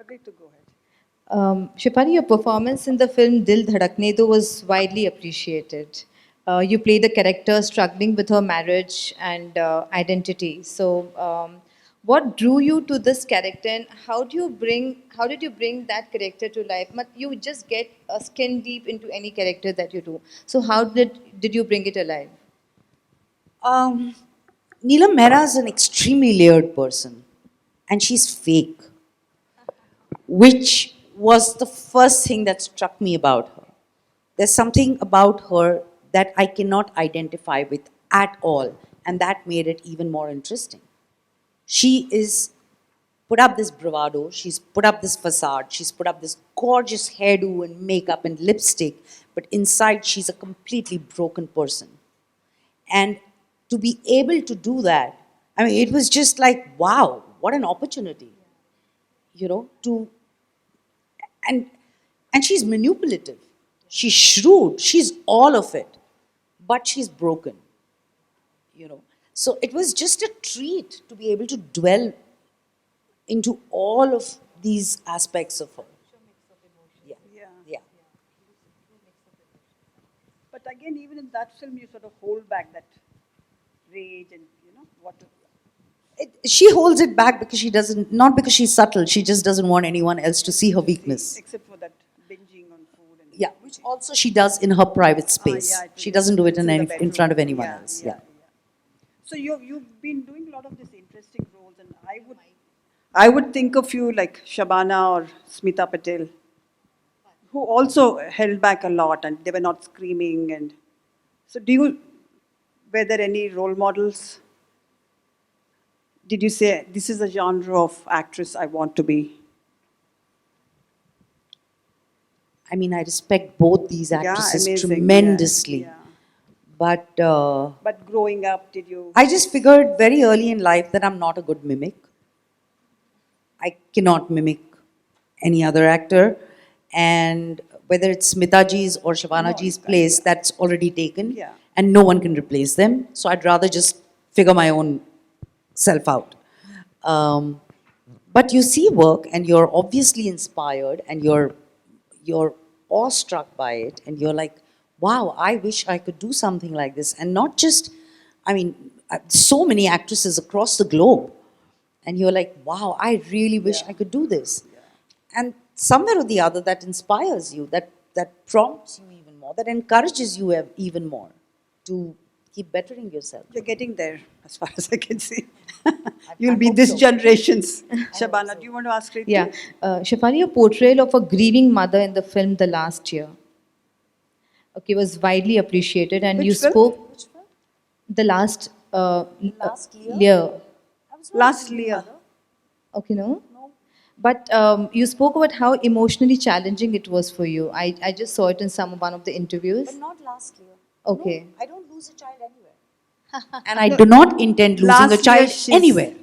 G: Great to go ahead.
C: Shefali, your performance in the film Dil Dhadakne Do was widely appreciated. You play the character struggling with her marriage and identity. So, what drew you to this character, and how did you bring that character to life? You just get skin deep into any character that you do. So, how did you bring it alive?
H: Neelam Mehra is an extremely layered person, and she's fake, which was the first thing that struck me about her. There's something about her that I cannot identify with at all, and that made it even more interesting. She is put up this bravado, she's put up this facade, she's put up this gorgeous hairdo and makeup and lipstick, but inside she's a completely broken person. And to be able to do that, I mean, it was just like, wow, what an opportunity, to, and, and she's manipulative, she's shrewd, she's all of it, but she's broken. So it was just a treat to be able to dwell into all of these aspects of her. Yeah.
G: Yeah.
H: Yeah.
G: But again, even in that film, you sort of hold back that rage and, what.
H: She holds it back because she doesn't, not because she's subtle, she just doesn't want anyone else to see her weakness.
G: Except for that binging on food. And
H: Yeah, which also she does in her private space.
G: yeah,
H: She doesn't do it
G: it's
H: in,
G: the
H: in front of
G: bedroom.
H: anyone else. Yeah.
G: So you've been doing a lot of these interesting roles, and I would think of you like Shabana or Smita Patel, who also held back a lot, and they were not screaming. And so, were there any role models? Did you say this is a genre of actress I want to be?
H: I mean, I respect both these actresses
G: amazing.
H: tremendously.
G: Yeah.
H: But
G: But growing up, did you?
H: I just figured very early in life that I'm not a good mimic. I cannot mimic any other actor. And whether it's Smitaji's or Shavanaji's place, that's already taken.
G: Yeah.
H: And no one can replace them. So I'd rather just figure my own self out. But you see work and you're obviously inspired and you're awestruck by it and you're like, wow, I wish I could do something like this. And not just, I mean, so many actresses across the globe. And you're like, wow, I really wish I could do this. And somewhere or the other that inspires you, that prompts you even more, that encourages you even more to keep bettering yourself.
G: You're getting there, as far as I can see. You'll be
H: hope
G: this
H: so.
G: generation's. Shabana, do you want to ask Ritu?
F: Yeah. Shefali, your portrayal of a grieving mother in the film The Last Year, okay, was widely appreciated, and
G: Which
F: you
G: film?
F: spoke the last year.
G: Last year.
F: Okay, no? But you spoke about how emotionally challenging it was for you. I just saw it in one of the interviews.
H: But not last year.
F: Okay.
H: No, I don't lose a child anywhere. And I do not intend losing a
G: Last
H: child
G: year she's-
H: anywhere.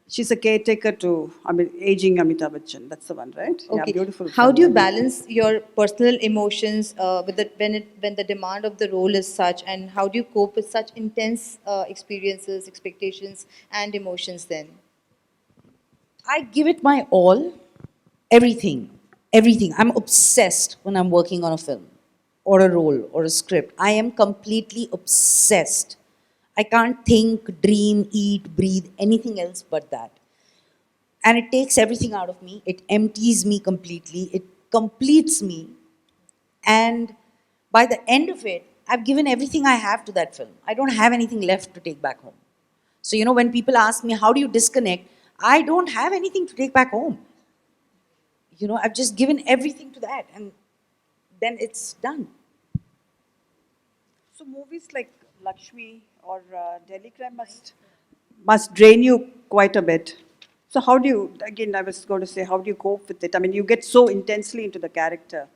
G: She's a caretaker to, aging Amitabh Bachchan. That's the one, right?
F: Okay.
G: Yeah, beautiful.
F: How
G: film.
F: do you balance your personal emotions when the demand of the role is such, and how do you cope with such intense experiences, expectations, and emotions then?
H: I give it my all, everything. I'm obsessed when I'm working on a film or a role or a script. I am completely obsessed. I can't think, dream, eat, breathe, anything else but that. And it takes everything out of me. It empties me completely. It completes me. And by the end of it, I've given everything I have to that film. I don't have anything left to take back home. So, when people ask me, how do you disconnect? I don't have anything to take back home. I've just given everything to that, and then it's done.
G: So movies like Lakshmi or Delhi Crime must drain you quite a bit. So how do you, again, I was going to say, how do you cope with it? I mean, you get so intensely into the character.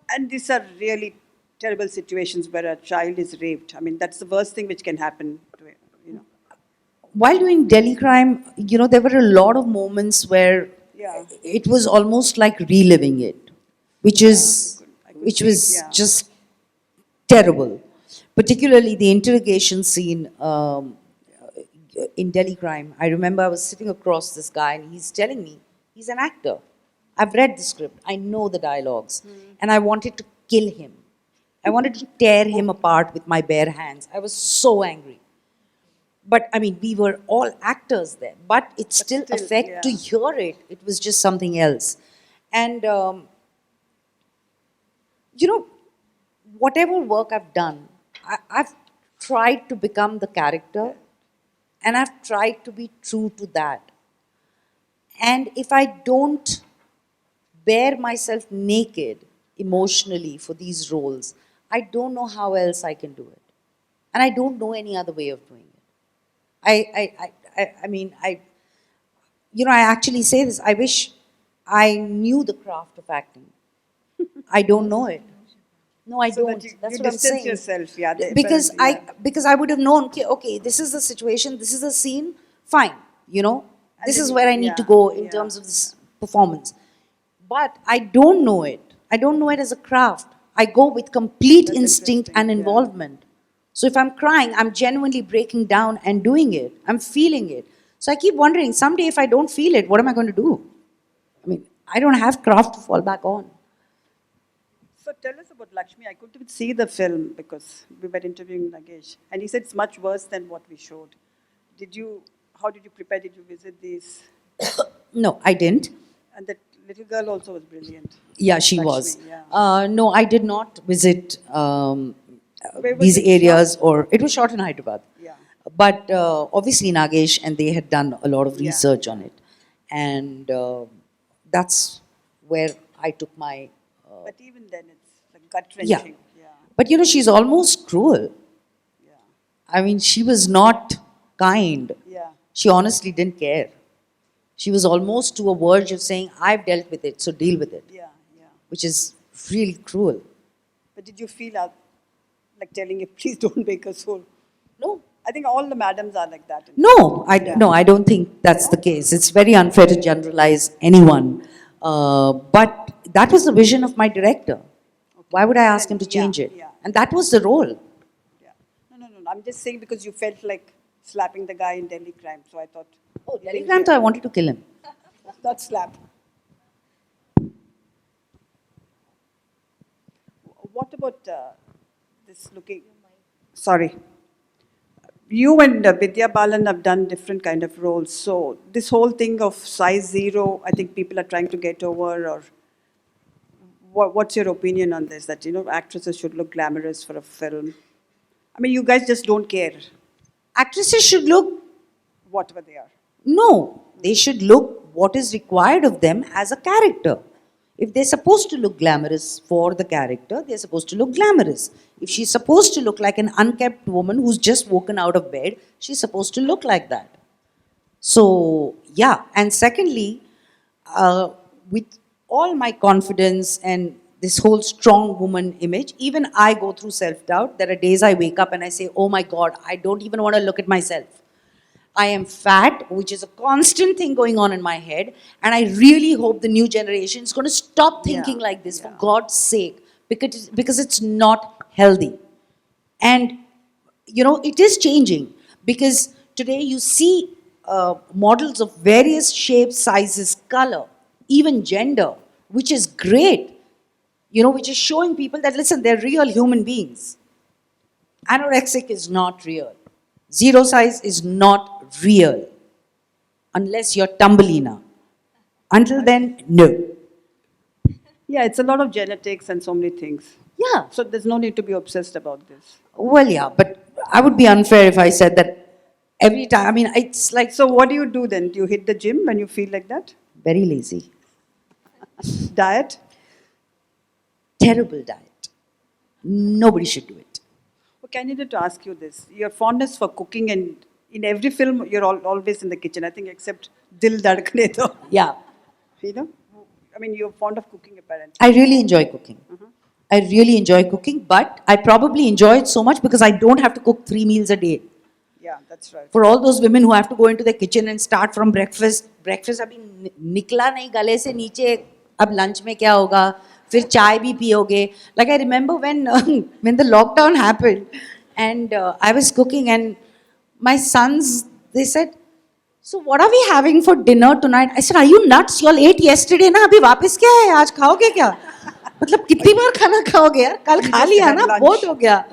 G: And these are really terrible situations where a child is raped. I mean, that's the worst thing which can happen to it,
H: While doing Delhi Crime, there were a lot of moments where
G: Yeah.
H: it was almost like reliving it, which was
G: yeah.
H: just terrible. Particularly the interrogation scene in Delhi Crime. I remember I was sitting across this guy and he's telling me he's an actor. I've read the script. I know the dialogues. And I wanted to kill him. I wanted to tear him apart with my bare hands. I was so angry. But I mean, we were all actors there. But it still affect to hear it. It was just something else. And, whatever work I've done, I've tried to become the character. And I've tried to be true to that. And if I don't bare myself naked emotionally for these roles, I don't know how else I can do it. And I don't know any other way of doing it. I mean, I actually say this, I wish I knew the craft of acting. I don't know it. No, I
G: So
H: don't.
G: that you
H: That's what I'm
G: distance
H: saying.
G: yourself, yeah.
H: Because
G: apparently, yeah.
H: because I would have known, okay, this is the situation, this is the scene, fine, this
G: then
H: is where I need to
G: yeah,
H: go in
G: yeah,
H: terms of this performance. But I don't know it. I don't know it as a craft. I go with complete
G: That's
H: instinct
G: interesting,
H: and
G: yeah.
H: involvement. So if I'm crying, I'm genuinely breaking down and doing it. I'm feeling it. So I keep wondering, someday if I don't feel it, what am I going to do? I mean, I don't have craft to fall back on.
G: So tell us about Lakshmi. I couldn't see the film because we were interviewing Nagesh, and he said it's much worse than what we showed. How did you prepare? Did you visit these?
H: No, I didn't.
G: And that little girl also was brilliant.
H: Yeah, she
G: Lakshmi,
H: was.
G: yeah.
H: No, I did not visit
G: Where was
H: these
G: it
H: areas,
G: shot?
H: or it was shot in Hyderabad.
G: Yeah.
H: But obviously, Nagesh and they had done a lot of
G: Yeah.
H: research on it, and that's where I took my.
G: But even then, it's like gut
H: Yeah.
G: wrenching. Yeah.
H: But she's almost cruel.
G: Yeah.
H: I mean, she was not kind.
G: Yeah.
H: She honestly didn't care. She was almost to a verge of saying, I've dealt with it, so deal with it,
G: Yeah. Yeah.
H: which is really cruel.
G: But did you feel like telling you, please don't make us whole?
H: No.
G: I think all the madams are like that.
H: No,
G: Yeah.
H: I don't think that's the case. It's very unfair to generalize anyone. But that was the vision of my director. Why would I ask him to change it?
G: Yeah.
H: And that was the role.
G: Yeah. No. I'm just saying because you felt like slapping the guy in Delhi Crime. So I thought,
H: Delhi Crime, I wanted to kill him.
G: not slap. What about this looking? Sorry. You and Vidya Balan have done different kind of roles. So this whole thing of size 0, I think people are trying to get over. Or what's your opinion on this? That actresses should look glamorous for a film. I mean, you guys just don't care,
H: Actresses should look,
G: whatever they are.
H: no, they should look what is required of them as a character. If they're supposed to look glamorous for the character, they're supposed to look glamorous. If she's supposed to look like an unkept woman who's just woken out of bed, she's supposed to look like that. So, yeah. And secondly, with all my confidence and this whole strong woman image, even I go through self-doubt. There are days I wake up and I say, oh my God, I don't even want to look at myself. I am fat, which is a constant thing going on in my head. And I really hope the new generation is going to stop thinking like this, for God's sake, because it's not healthy. And, it is changing, because today you see models of various shapes, sizes, color, even gender, which is great, which is showing people that, listen, they're real human beings. Anorexic is not real. Zero size is not real. Unless you're Tumbelina. Until then, no.
G: Yeah, it's a lot of genetics and so many things.
H: Yeah.
G: So there's no need to be obsessed about this.
H: Well, yeah, but I would be unfair if I said that every time. I mean, it's like
G: So what do you do then? Do you hit the gym when you feel like that?
H: very lazy.
G: Diet?
H: Terrible diet. Nobody should do it.
G: Okay, I needed to ask you this. Your fondness for cooking, and in every film, you're always in the kitchen, I think, except Dil Dhadkne To.
H: Yeah.
G: I mean, you're fond of cooking, apparently.
H: I really enjoy cooking. I really enjoy cooking, but I probably enjoy it so much because I don't have to cook 3 meals a day.
G: Yeah, that's right.
H: For all those women who have to go into the kitchen and start from breakfast अभी निकला नहीं गले से नीचे, अब lunch में क्या होगा, फिर चाय भी पियोगे. Like I remember when the lockdown happened and I was cooking and my sons, they said, so what are we having for dinner tonight? I said, are you nuts? You all ate yesterday ना, अभी वापस क्या है, आज खाओगे क्या? मतलब कितनी बार खाना खाओगे यार, कल खा लिया ना, बहुत हो गया.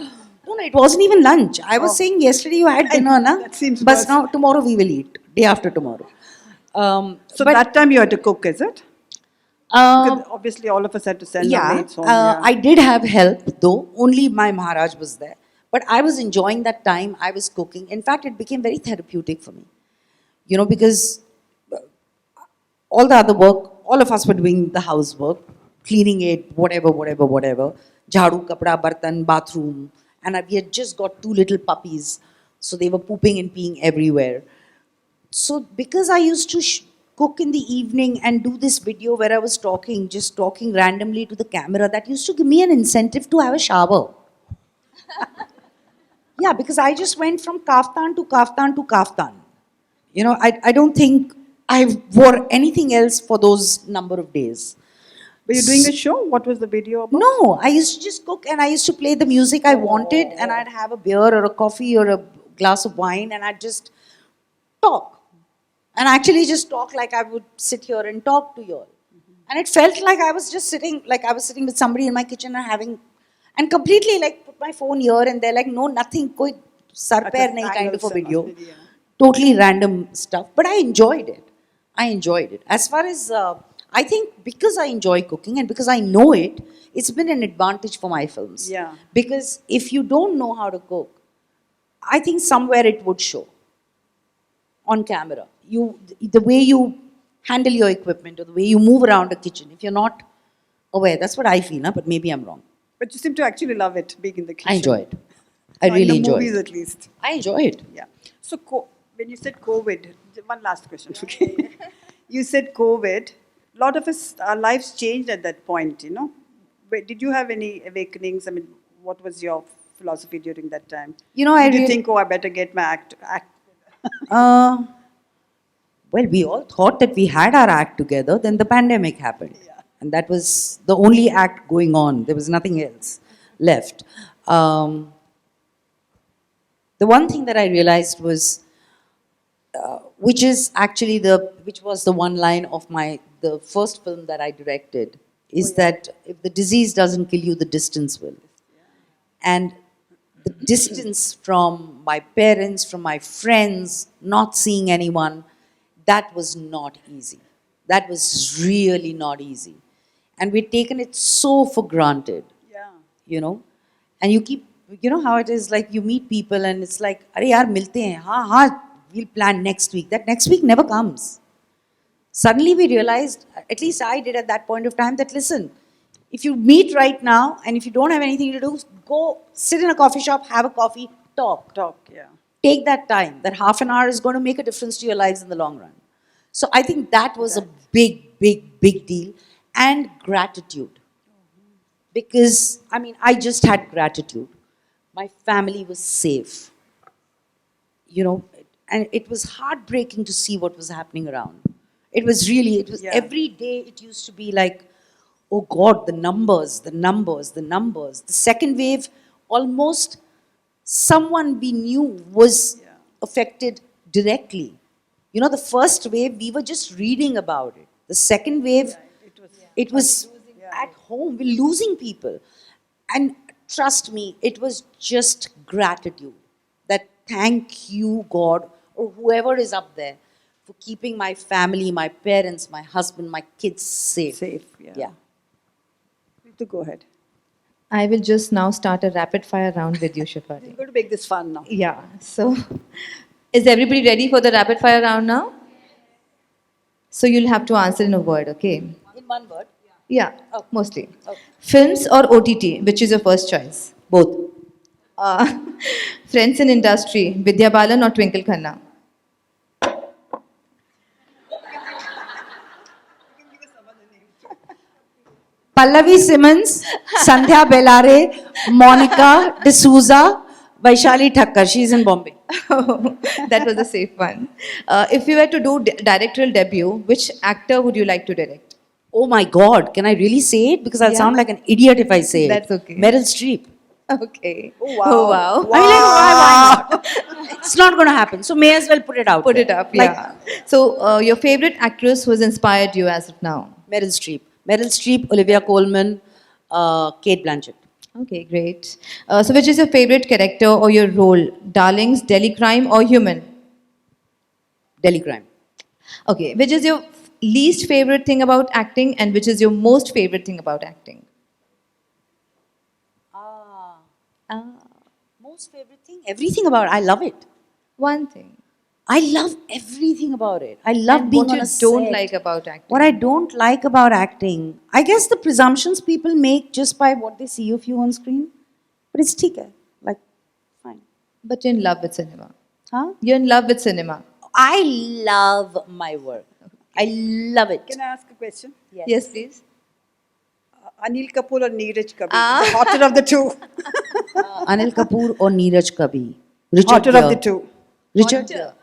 H: No, it wasn't even lunch. I was saying yesterday you had dinner, na?
G: That seems
H: But
G: worse.
H: now tomorrow we will eat. Day after tomorrow.
G: So that time you had to cook, is it? Because obviously all of us had to send our
H: yeah,
G: mates home.
H: I did have help though. Only my Maharaj was there. But I was enjoying that time. I was cooking. In fact, it became very therapeutic for me. Because all the other work, all of us were doing the housework, cleaning it, whatever. Jhadu, kapda, bartan, bathroom. And we had just got 2 little puppies. So they were pooping and peeing everywhere. So because I used to cook in the evening and do this video where I was just talking randomly to the camera, that used to give me an incentive to have a shower. Yeah, because I just went from kaftan to kaftan to kaftan. You know, I don't think I wore anything else for those number of days.
G: Were you doing a show? What was the video about?
H: No, I used to just cook and I used to play the music I wanted, and I'd have a beer or a coffee or a glass of wine, and I'd just talk. And actually just talk like I would sit here and talk to you all. And it felt like I was just sitting, like I was sitting with somebody in my kitchen and completely like put my phone here and there, like no, nothing, koi sar pair nahi kind of a video. Totally random stuff. But I enjoyed it. As far as, I think because I enjoy cooking and because I know it, it's been an advantage for my films.
G: Yeah.
H: Because if you don't know how to cook, I think somewhere it would show on camera. The way you handle your equipment or the way you move around a kitchen, if you're not aware, that's what I feel, but maybe I'm wrong.
G: But you seem to actually love it, being in the kitchen.
H: I enjoy it. I really
G: in the
H: enjoy
G: movies
H: it.
G: at least.
H: I enjoy it.
G: Yeah. So when you said COVID, one last question, okay? You said COVID. A lot of us, our lives changed at that point, you know. Did you have any awakenings? I mean, what was your philosophy during that time?
H: You know,
G: Did you think, I better get my act?
H: Well, we all thought that we had our act together, then the pandemic happened.
G: Yeah.
H: And that was the only act going on. There was nothing else left. The one thing that I realized was, which was the one line of the first film that I directed, is that if the disease doesn't kill you, the distance will. And the distance from my parents, from my friends, not seeing anyone, that was not easy. That was really not easy. And we'd taken it so for granted.
G: Yeah.
H: You know? And you know how it is, like you meet people and it's like, "Arey yaar, milte hain. Haan, we'll plan next week." That next week never comes. Suddenly we realized, at least I did at that point of time, that listen, if you meet right now and if you don't have anything to do, go sit in a coffee shop, have a coffee, talk.
G: Yeah.
H: Take that time. That half an hour is going to make a difference to your lives in the long run. So I think that was a big deal. And gratitude. Because, I mean, I just had gratitude. My family was safe. You know, and it was heartbreaking to see what was happening around. Every day it used to be like, oh God, the numbers. The second wave, almost someone we knew was affected directly. You know, the first wave, we were just reading about it. The second wave, it was at home, we're losing people. And trust me, it was just gratitude. That thank you, God, or whoever is up there, for keeping my family, my parents, my husband, my kids safe. Yeah.
G: To go ahead.
F: I will just now start a rapid fire round with you, Shefali.
G: We're going to make this fun now.
F: Yeah. So, is everybody ready for the rapid fire round now? So you'll have to answer in a word, okay?
H: In one word?
F: Yeah, mostly. Okay. Films or OTT, which is your first choice?
H: Both.
F: Friends in industry, Vidya Balan or Twinkle Khanna?
H: Pallavi Simmons, Sandhya Bellare, Monica D'Souza, Vaishali Thakkar. She's in Bombay.
F: That was a safe one. If you were to do directorial debut, which actor would you like to direct?
H: Oh my God, can I really say it? Because I'll
F: Yeah.
H: sound like an idiot if I say it.
F: That's okay.
H: Meryl Streep.
F: Okay.
G: Oh, wow.
F: Oh, wow.
H: I mean, like, why not? It's not going to happen. So may as well put it out.
F: Put
H: there.
F: it up,
H: Like,
F: yeah. So, your favorite actress who has inspired you as of now?
H: Meryl Streep. Meryl Streep, Olivia Colman, Kate Blanchett.
F: Okay, great. So, which is your favorite character or your role? Darlings, Delhi Crime, or Human?
H: Delhi Crime.
F: Okay, which is your least favorite thing about acting and which is your most favorite thing about acting?
H: Most favorite thing? Everything about it. I love it.
F: One thing.
H: I love everything about it. I love
F: And
H: being
F: what
H: on
F: you
H: a set.
F: don't like about acting?
H: What I don't like about acting, I guess the presumptions people make just by what they see of you on screen. But it's okay. Like, fine.
F: But you're in love with cinema.
H: Huh?
F: You're in love with cinema.
H: I love my work. I love it.
G: Can I ask a question?
F: Yes, please.
G: Anil Kapoor or Neeraj Kabir? The hotter of the two.
H: Anil Kapoor or Neeraj Kabir? Richard
G: Hotter
H: Gere.
G: of the two.
H: Richard Gere.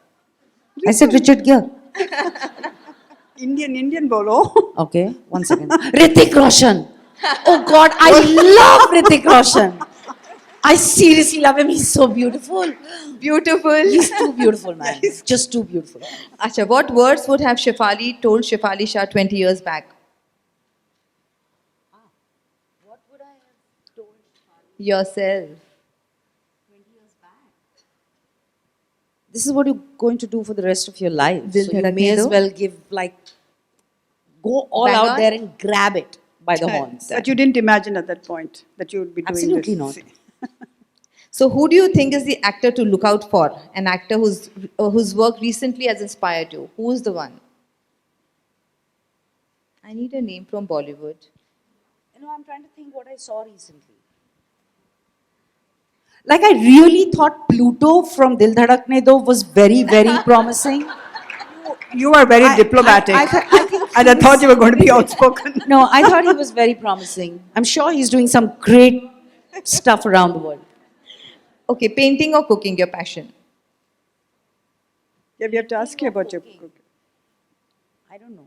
H: I said Richard Gere.
G: Indian bolo.
H: Okay, one second. Hrithik Roshan. Oh God, I love Hrithik Roshan. I seriously love him. He's so beautiful.
F: Beautiful.
H: He's too beautiful, man. He's just too beautiful.
F: Acha, what words would have Shefali told Shefali Shah 20 years back?
H: What would I have told
F: Yourself.
H: This is what you're going to do for the rest of your life.
F: Dil
H: So you
F: Dhadakne
H: may as
F: Do.
H: well go all
F: Bang
H: out
F: on.
H: there and grab it by the horns.
G: But you didn't imagine at that point that you would be doing
H: Absolutely
G: this.
H: not.
F: So, who do you think is the actor to look out for? An actor whose work recently has inspired you. Who is the one? I need a name from Bollywood.
H: I'm trying to think what I saw recently. Like I really thought Pluto from Dil Dhadakne Do was very, very promising.
G: You are very diplomatic.
H: I think
G: and I thought you were going to be outspoken.
H: No, I thought he was very promising. I'm sure he's doing some great stuff around the world.
F: Okay, painting or cooking, your passion?
G: Yeah, we have to ask you about your cooking.
H: I don't know.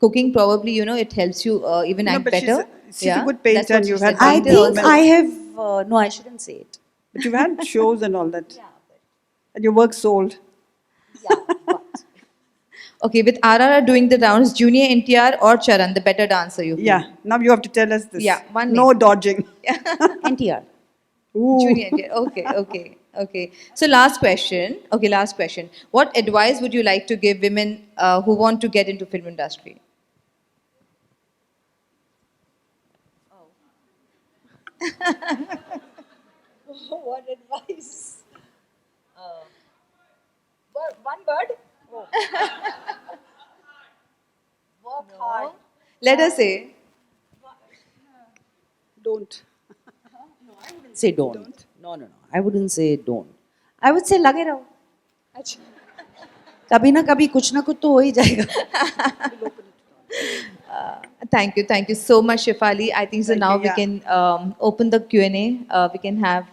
F: Cooking probably, you know, it helps you even act
G: but
F: better.
G: she's a good painter
F: that's what
G: and
F: she
G: you've
F: said.
G: had
H: I
G: Painted
H: think
G: all
H: I have, no, I shouldn't say it.
G: But you've had shows and all that. And your work sold.
H: Yeah, but
F: Okay, with RRR doing the rounds, Junior NTR or Charan, the better dancer you feel?
G: Yeah, now you have to tell us this.
F: Yeah, one
G: No
F: name.
G: dodging.
H: NTR.
F: Junior NTR. Okay. So last question. Okay, last question. What advice would you like to give women who want to get into film industry?
H: What advice? One word? Work hard.
F: Let us say.
G: Don't.
H: Say don't. No. I wouldn't say don't. I would say लगे रहो. कभी ना कभी कुछ ना कुछ तो हो ही जाएगा.
F: Thank you so much, Shefali. I think so now we can open the Q&A. We can have,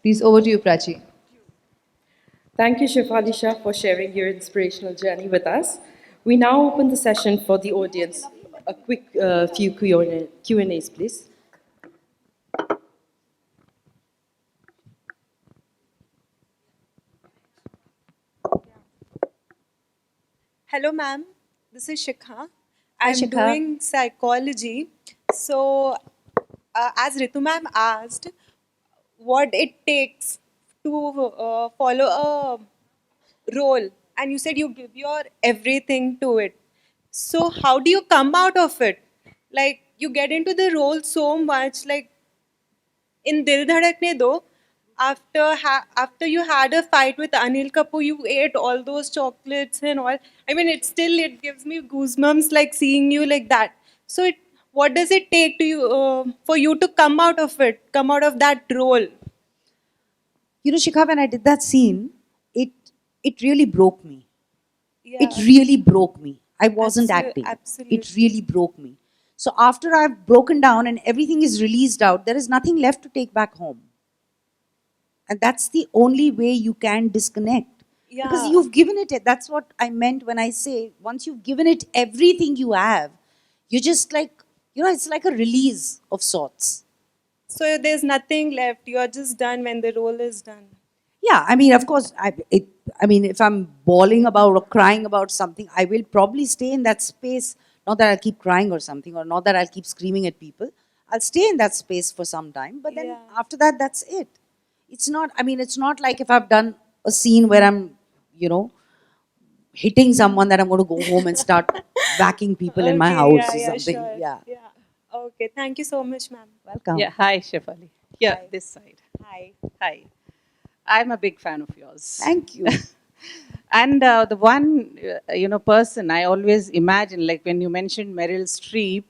F: please over to you, Prachi.
A: Thank you, Shefali Shah, for sharing your inspirational journey with us. We now open the session for the audience. A quick few Q&As, please.
I: Hello, ma'am. This is Shikha. I'm
H: Shikha.
I: doing psychology. So, as Ritu ma'am asked, what it takes to follow a role, and you said you give your everything to it. So, how do you come out of it? Like, you get into the role so much, like in Dil Dhadakne Do, after you had a fight with Anil Kapoor, you ate all those chocolates and all. I mean, it gives me goosebumps like seeing you like that. So, what does it take to you for you to come out of it, come out of that role?
H: You know, Shikha, when I did that scene, it really broke me.
I: Yeah.
H: It really broke me. I wasn't acting.
I: Absolutely.
H: It really broke me. So after I've broken down and everything is released out, there is nothing left to take back home. And that's the only way you can disconnect.
I: Yeah.
H: Because you've given it, that's what I meant when I say, once you've given it everything you have, you're just like, you know, it's like a release of sorts.
I: So there's nothing left. You're just done when the role is done.
H: Yeah, I mean, of course, I mean, if I'm bawling about or crying about something, I will probably stay in that space. Not that I'll keep crying or something, or not that I'll keep screaming at people. I'll stay in that space for some time, but then after that, that's it. It's not, I mean, it's not like if I've done a scene where I'm, you know, hitting someone that I'm going to go home and start whacking people in my house or something.
I: Sure.
H: Yeah.
I: Okay, thank you so much, ma'am.
H: Welcome.
J: Yeah, hi, Shefali. Here, this side.
I: Hi.
J: Hi. I'm a big fan of yours.
H: Thank you.
J: And the one, person I always imagine, like when you mentioned Meryl Streep,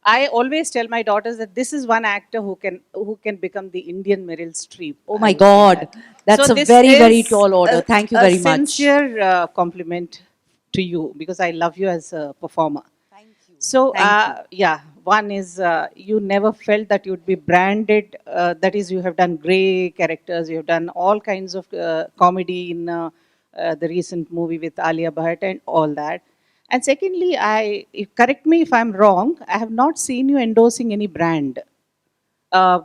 J: I always tell my daughters that this is one actor who can become the Indian Meryl Streep.
H: Oh
J: I
H: my
J: would say
H: God.
J: that.
H: That's
J: So
H: a
J: this
H: very, very
J: is
H: tall order. Thank you very
J: a
H: much.
J: sincere compliment to you because I love you as a performer.
H: Thank you.
J: So,
H: Thank you.
J: yeah, one is you never felt that you'd be branded. That is, you have done grey characters, you have done all kinds of comedy in the recent movie with Alia Bhatt and all that. And secondly, correct me if I'm wrong, I have not seen you endorsing any brand. I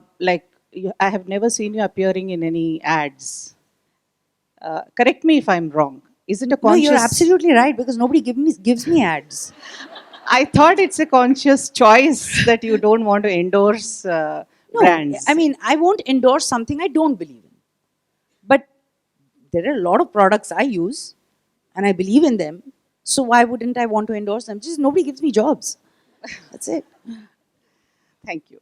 J: have never seen you appearing in any ads. Correct me if I'm wrong. Is it a
H: No,
J: conscious?
H: you're absolutely right because nobody gives me ads.
J: I thought it's a conscious choice that you don't want to endorse
H: No,
J: brands.
H: I mean, I won't endorse something I don't believe in. But there are a lot of products I use and I believe in them. So why wouldn't I want to endorse them? Just nobody gives me jobs. That's it.
J: Thank you.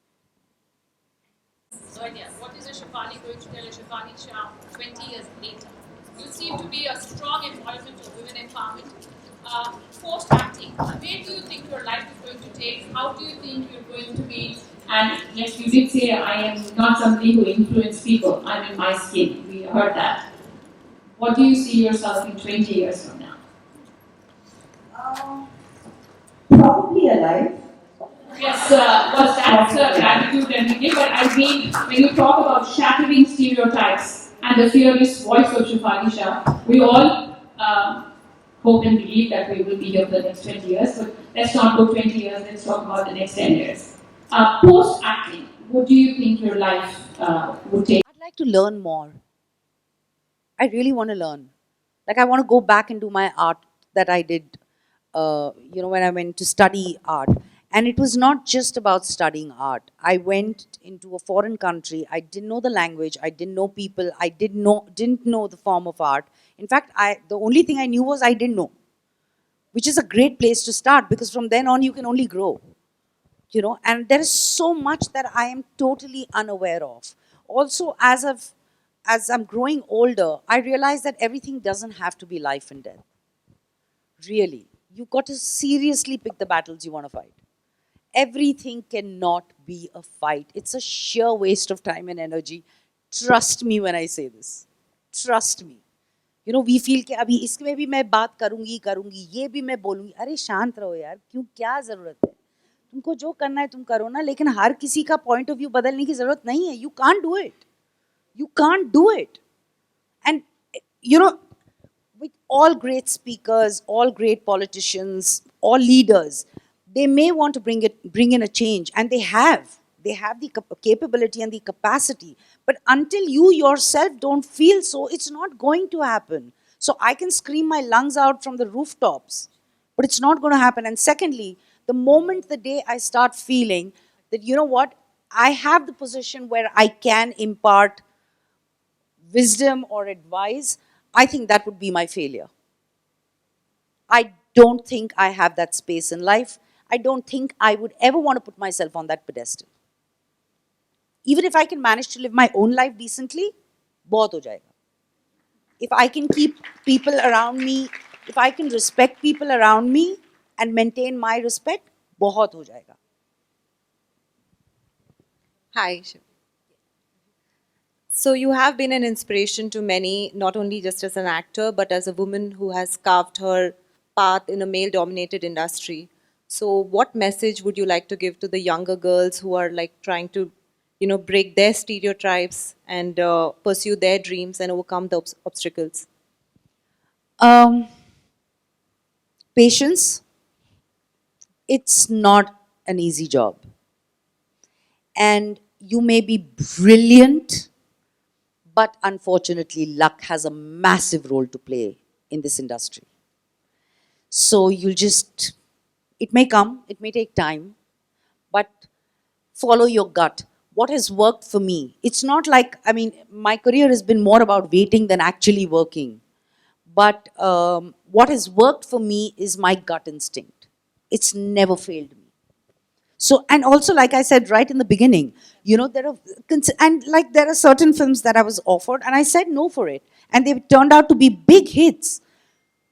K: Idea. What is a Shefali going to tell a Shefali Shah 20 years later? You seem to be a strong embodiment of women empowerment. Post-acting, where do you think your life is going to take? How do you think you're going to be? And yes, you did say I am not somebody who influences people. I'm in my skin. We heard that. What do you see yourself in 20 years from now?
H: Probably alive.
K: Yes, well, that's gratitude and we give, but I mean, when you talk about shattering stereotypes and the fearless voice of Shefali Shah, we all hope and believe that we will be here for the next 20 years, but let's not go 20 years, let's talk about the next 10 years. Post-acting, what do you think your life would take?
H: I'd like to learn more. I really want to learn. Like I want to go back and do my art that I did, when I went to study art. And it was not just about studying art. I went into a foreign country. I didn't know the language. I didn't know people. I didn't know the form of art. In fact, the only thing I knew was I didn't know, which is a great place to start because from then on you can only grow. And there is so much that I am totally unaware of. Also, as I'm growing older, I realize that everything doesn't have to be life and death. Really. You've got to seriously pick the battles you want to fight. Everything cannot be a fight. It's a sheer waste of time and energy. Trust me when I say this. Trust me. We feel कि अभी इसमें भी मैं बात करूंगी, ये भी मैं बोलूंगी. अरे शांत रहो यार, क्यों क्या जरूरत है? तुमको जो करना है तुम करो ना, लेकिन हर किसी का point of view बदलने की जरूरत नहीं है. You can't do it. You can't do it. And with all great speakers, all great politicians, all leaders, they may want to bring in a change, and they have. They have the capability and the capacity. But until you yourself don't feel so, it's not going to happen. So I can scream my lungs out from the rooftops, but it's not going to happen. And secondly, the day I start feeling that, you know what, I have the position where I can impart wisdom or advice, I think that would be my failure. I don't think I have that space in life. I don't think I would ever want to put myself on that pedestal. Even if I can manage to live my own life decently, बहुत हो जाएगा. If I can keep people around me, if I can respect people around me and maintain my respect, बहुत हो जाएगा.
I: Hi, Shiv. So you have been an inspiration to many, not only just as an actor, but as a woman who has carved her path in a male-dominated industry. So what message would you like to give to the younger girls who are like trying to, break their stereotypes and pursue their dreams and overcome the obstacles?
H: Patience. It's not an easy job. And you may be brilliant, but unfortunately, luck has a massive role to play in this industry. So it may come, it may take time, but follow your gut. What has worked for me? It's not like, my career has been more about waiting than actually working. But what has worked for me is my gut instinct. It's never failed me. So, and also, like I said right in the beginning, you know, there are certain films that I was offered and I said no for it. And they turned out to be big hits.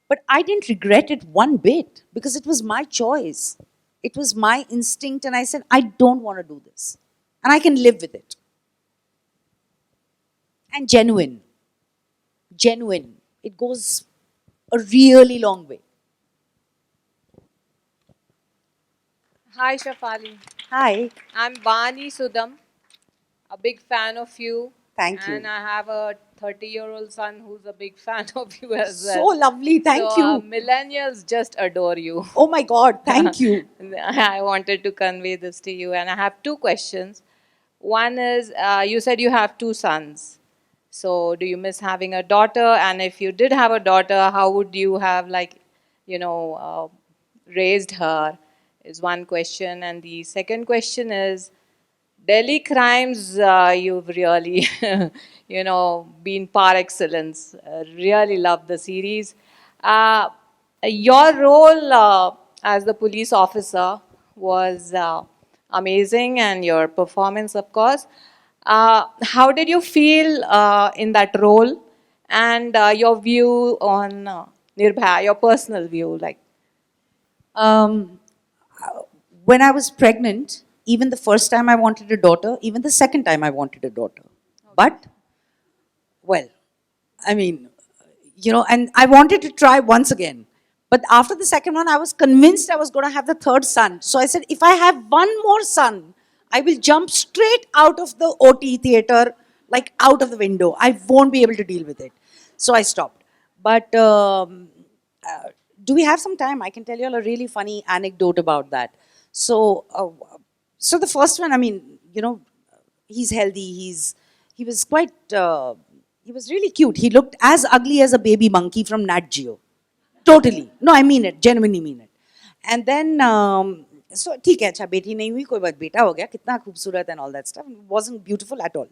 H: But I didn't regret it one bit because it was my choice. It was my instinct, and I said, I don't want to do this. And I can live with it. And genuine. Genuine. It goes a really long way.
L: Hi, Shefali.
H: Hi.
L: I'm Bani Sudam, a big fan of you.
H: Thank you.
L: And I have a 30-year-old son who's a big fan of you as
H: So
L: well.
H: lovely. Thank
L: So,
H: you.
L: millennials just adore you.
H: Oh my God. Thank you.
L: I wanted to convey this to you. And I have two questions. One is, you said you have two sons. So, do you miss having a daughter? And if you did have a daughter, how would you have, like, raised her? Is one question. And the second question is, Delhi crimes, you've really, been par excellence. Really love the series. Your role as the police officer was amazing, and your performance, of course. How did you feel in that role, and your view on Nirbhaya, your personal view, like?
H: Um, when I was pregnant, even the first time I wanted a daughter, even the second time I wanted a daughter. But, well, I mean, and I wanted to try once again. But after the second one, I was convinced I was going to have the third son. So I said, if I have one more son, I will jump straight out of the OT theater, like out of the window. I won't be able to deal with it. So I stopped. But do we have some time? I can tell you all a really funny anecdote about that. So, so the first one, I mean, he's healthy. He was quite, he was really cute. He looked as ugly as a baby monkey from Nat Geo. Totally. No, I mean it. Genuinely mean it. And then, so ठीक है अच्छा बेटी नहीं हुई कोई बात बेटा हो गया कितना खूबसूरत and all that stuff. It wasn't beautiful at all.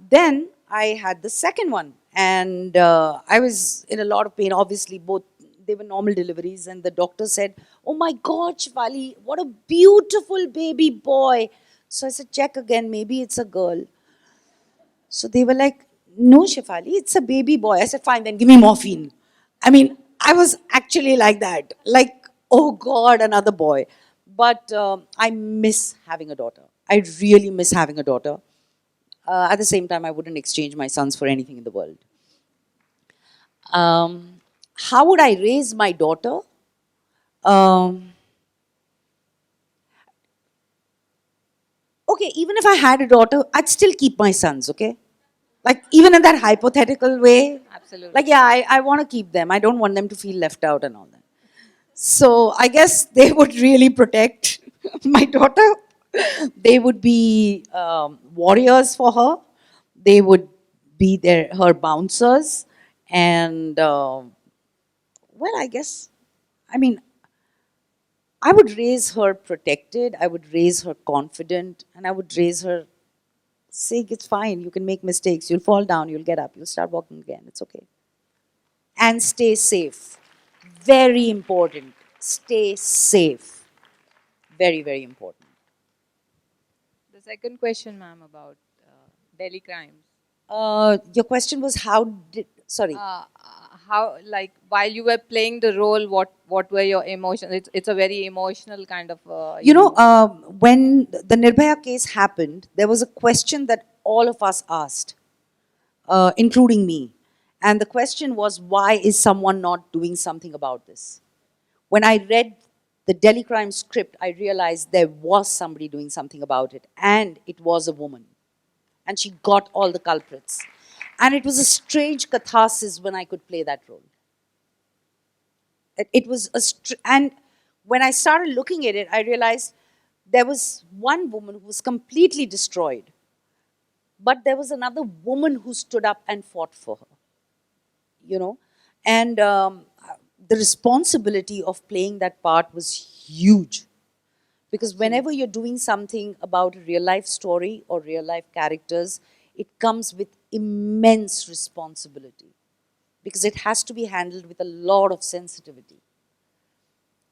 H: Then I had the second one, and I was in a lot of pain. Obviously, both they were normal deliveries, and the doctor said, "Oh my God, Shefali, what a beautiful baby boy." So I said, "Check again. Maybe it's a girl." So they were like, "No, Shefali, it's a baby boy." I said, "Fine, then give me morphine." I mean, I was actually like that, like, oh God, another boy. But I miss having a daughter. I really miss having a daughter. At the same time, I wouldn't exchange my sons for anything in the world. How would I raise my daughter? Okay, even if I had a daughter, I'd still keep my sons, okay? Like, even in that hypothetical way.
L: Absolutely.
H: Like, yeah, I want to keep them. I don't want them to feel left out and all that. So I guess they would really protect my daughter. They would be warriors for her. They would be her bouncers. And, well, I guess, I mean, I would raise her protected. I would raise her confident. And I would raise her, say, it's fine. You can make mistakes. You'll fall down. You'll get up. You'll start walking again. It's okay. And stay safe. Very important. Stay safe. Very, very important.
L: The second question, ma'am, about Delhi crimes.
H: Your question was sorry.
L: How, like, while you were playing the role, what were your emotions? It's a very emotional kind of.
H: When the Nirbhaya case happened, there was a question that all of us asked, including me. And the question was, why is someone not doing something about this? When I read the Delhi crime script, I realized there was somebody doing something about it. And it was a woman. And she got all the culprits. And it was a strange catharsis when I could play that role. It was and when I started looking at it, I realized there was one woman who was completely destroyed. But there was another woman who stood up and fought for her. And the responsibility of playing that part was huge. Because whenever you're doing something about a real life story or real life characters, it comes with immense responsibility. Because it has to be handled with a lot of sensitivity.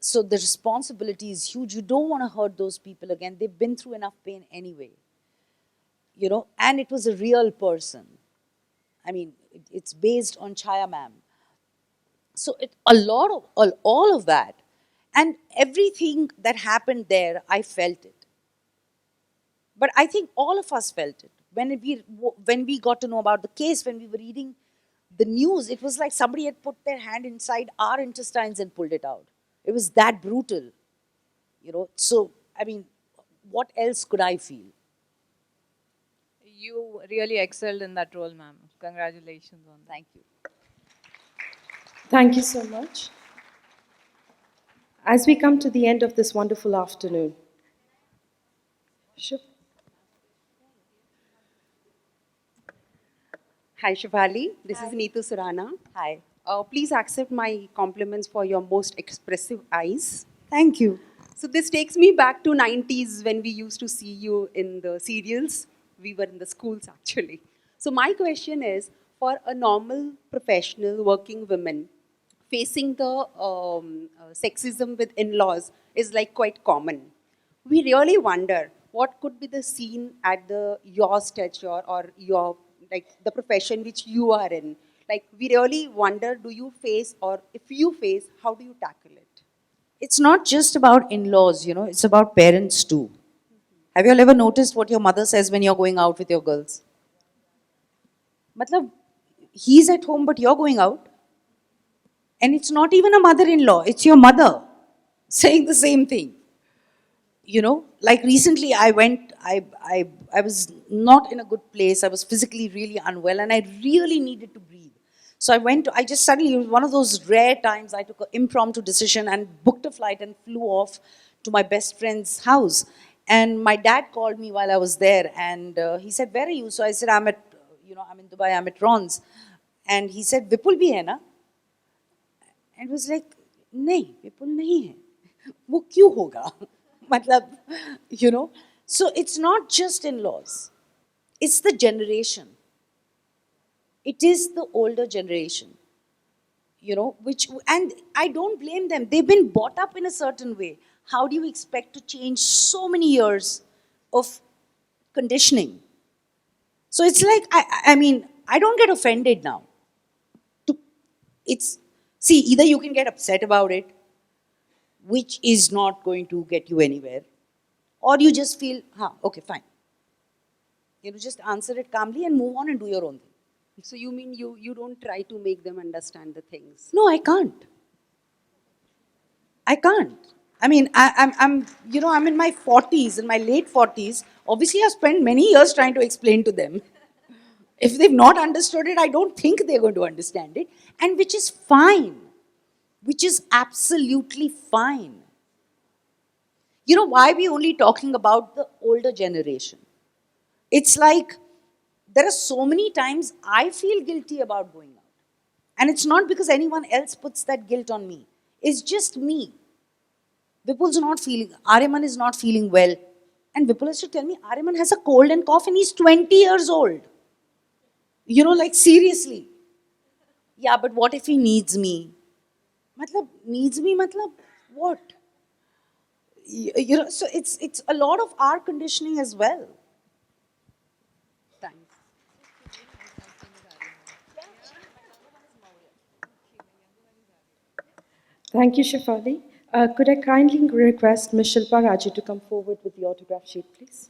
H: So the responsibility is huge. You don't want to hurt those people again. They've been through enough pain anyway. You know, and it was a real person. I mean, it's based on Chaya ma'am. So a lot of all of that, and everything that happened there, I felt it. But I think all of us felt it when we got to know about the case. When we were reading the news, it was like somebody had put their hand inside our intestines and pulled it out. It was that brutal, you know. So I mean, what else could I feel?
L: You really excelled in that role, ma'am. Congratulations on that.
H: Thank you.
A: Thank you so much. As we come to the end of this wonderful afternoon,
M: Hi, Shefali. This is Neetu Surana.
H: Hi.
M: Please accept my compliments for your most expressive eyes.
H: Thank you.
M: So this takes me back to 90s when we used to see you in the serials. We were in the schools actually. So my question is, for a normal professional working woman, facing the sexism with in-laws is like quite common. We really wonder what could be the scene at your stature or your like the profession which you are in. Like we really wonder, do you face, or if you face, how do you tackle it?
H: It's not just about in-laws, you know, it's about parents too. Have you all ever noticed what your mother says when you're going out with your girls? Matlab, he's at home but you're going out. And it's not even a mother-in-law, it's your mother saying the same thing. You know, like recently I was not in a good place. I was physically really unwell and I really needed to breathe. So I just suddenly, it was one of those rare times I took an impromptu decision and booked a flight and flew off to my best friend's house. And my dad called me while I was there and he said, where are you? So I said, I'm in Dubai, I'm at Ron's. And he said, Vipul bhi hai na? And it was like, nahi, Vipul nahi hai. Wo kyun hoga? Matlab, you know. So it's not just in-laws. It's the generation. It is the older generation, you know, and I don't blame them. They've been brought up in a certain way. How do you expect to change so many years of conditioning? So it's like, I mean, I don't get offended now. See, either you can get upset about it, which is not going to get you anywhere, or you just feel, okay, fine. You know, just answer it calmly and move on and do your own thing.
M: So you mean you don't try to make them understand the things?
H: No, I can't. I can't. I mean, I'm in my 40s, in my late 40s. Obviously, I've spent many years trying to explain to them. If they've not understood it, I don't think they're going to understand it. And which is fine. Which is absolutely fine. You know, why are we only talking about the older generation? It's like, there are so many times I feel guilty about going out. And it's not because anyone else puts that guilt on me. It's just me. Vipul's not feeling, Ariman is not feeling well. And Vipul has to tell me, Ariman has a cold and cough and he's 20 years old. You know, like seriously. Yeah, but what if he needs me? Matlab, needs me, matlab, what? You know, so it's a lot of our conditioning as well.
M: Thanks.
A: Thank you, Shefali. Could I kindly request Ms. Shilpa Raji to come forward with the autograph sheet, please?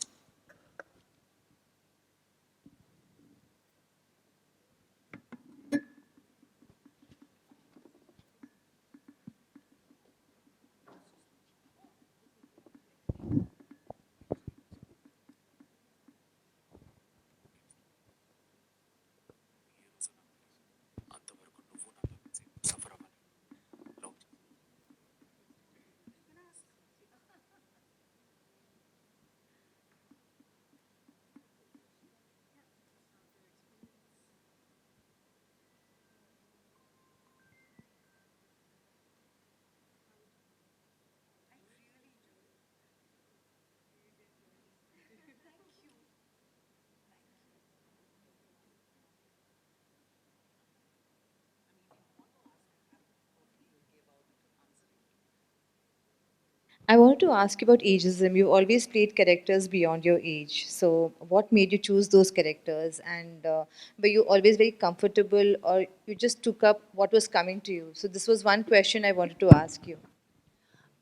F: I wanted to ask you about ageism. You've always played characters beyond your age. So, what made you choose those characters? And were you always very comfortable, or you just took up what was coming to you? So, this was one question I wanted to ask you.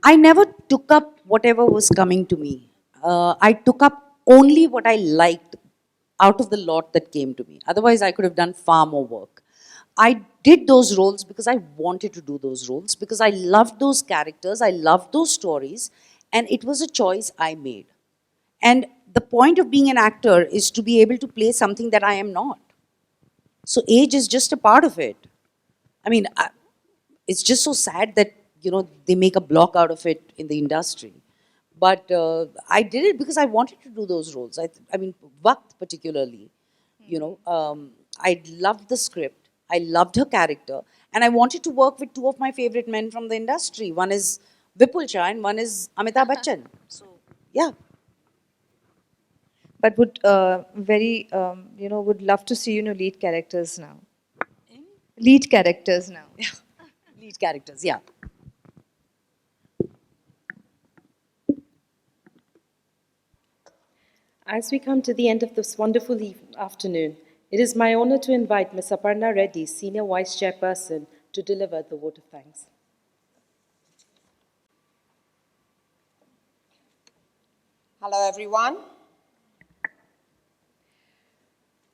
H: I never took up whatever was coming to me. I took up only what I liked out of the lot that came to me. Otherwise, I could have done far more work. I did those roles because I wanted to do those roles, because I loved those characters, I loved those stories, and it was a choice I made. And the point of being an actor is to be able to play something that I am not. So age is just a part of it. I mean, it's just so sad that, you know, they make a block out of it in the industry. But I did it because I wanted to do those roles. I mean, Vakt particularly, you know, I loved the script. I loved her character. And I wanted to work with two of my favorite men from the industry. One is Vipul Shah and one is Amitabh Bachchan. So, yeah.
F: But would would love to see lead characters now. Lead characters now.
H: Lead characters, yeah.
A: As we come to the end of this wonderful afternoon, it is my honor to invite Ms. Aparna Reddy, Senior Vice Chairperson, to deliver the vote of thanks.
N: Hello, everyone.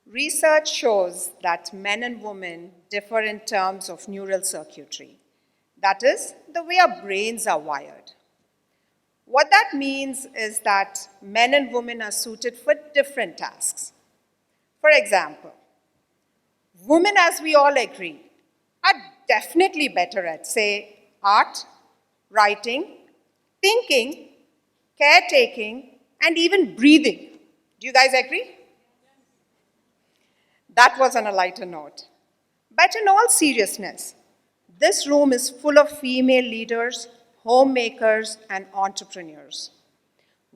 N: Research shows that men and women differ in terms of neural circuitry. That is, the way our brains are wired. What that means is that men and women are suited for different tasks. For example, women, as we all agree, are definitely better at, say, art, writing, thinking, caretaking, and even breathing. Do you guys agree? That was on a lighter note. But in all seriousness, this room is full of female leaders, homemakers, and entrepreneurs.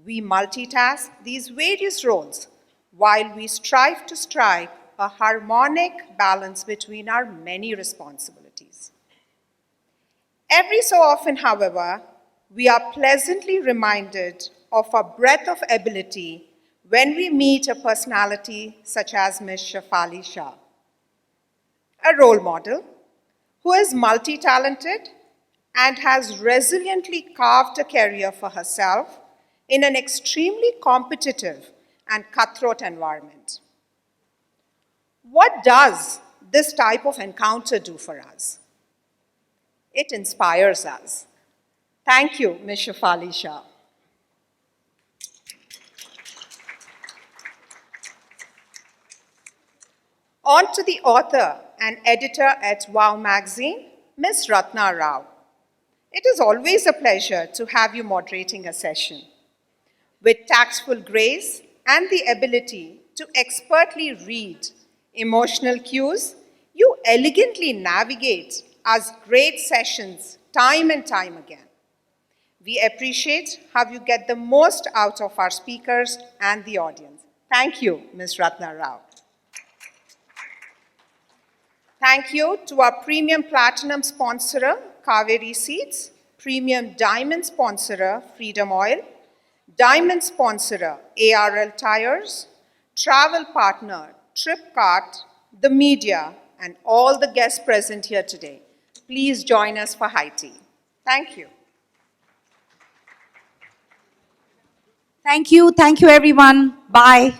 N: We multitask these various roles while we strive to strike a harmonic balance between our many responsibilities. Every so often, however, we are pleasantly reminded of our breadth of ability when we meet a personality such as Ms. SHEFALI Shah, a role model who is multi-talented and has resiliently carved a career for herself in an extremely competitive and cutthroat environment. What does this type of encounter do for us? It inspires us. Thank you, Ms. SHEFALI Shah. On to the author and editor at Wow Magazine, Ms. Ratna Rao. It is always a pleasure to have you moderating a session. With tactful grace and the ability to expertly read emotional cues, you elegantly navigate us great sessions time and time again. We appreciate how you get the most out of our speakers and the audience. Thank you, Ms. Ratna Rao. Thank you to our premium platinum sponsorer, Kaveri Seeds, premium diamond sponsorer, Freedom Oil, diamond sponsorer, ARL Tires, travel partner, Tripcart, the media, and all the guests present here today. Please join us for high tea. Thank you.
H: Thank you everyone. Bye.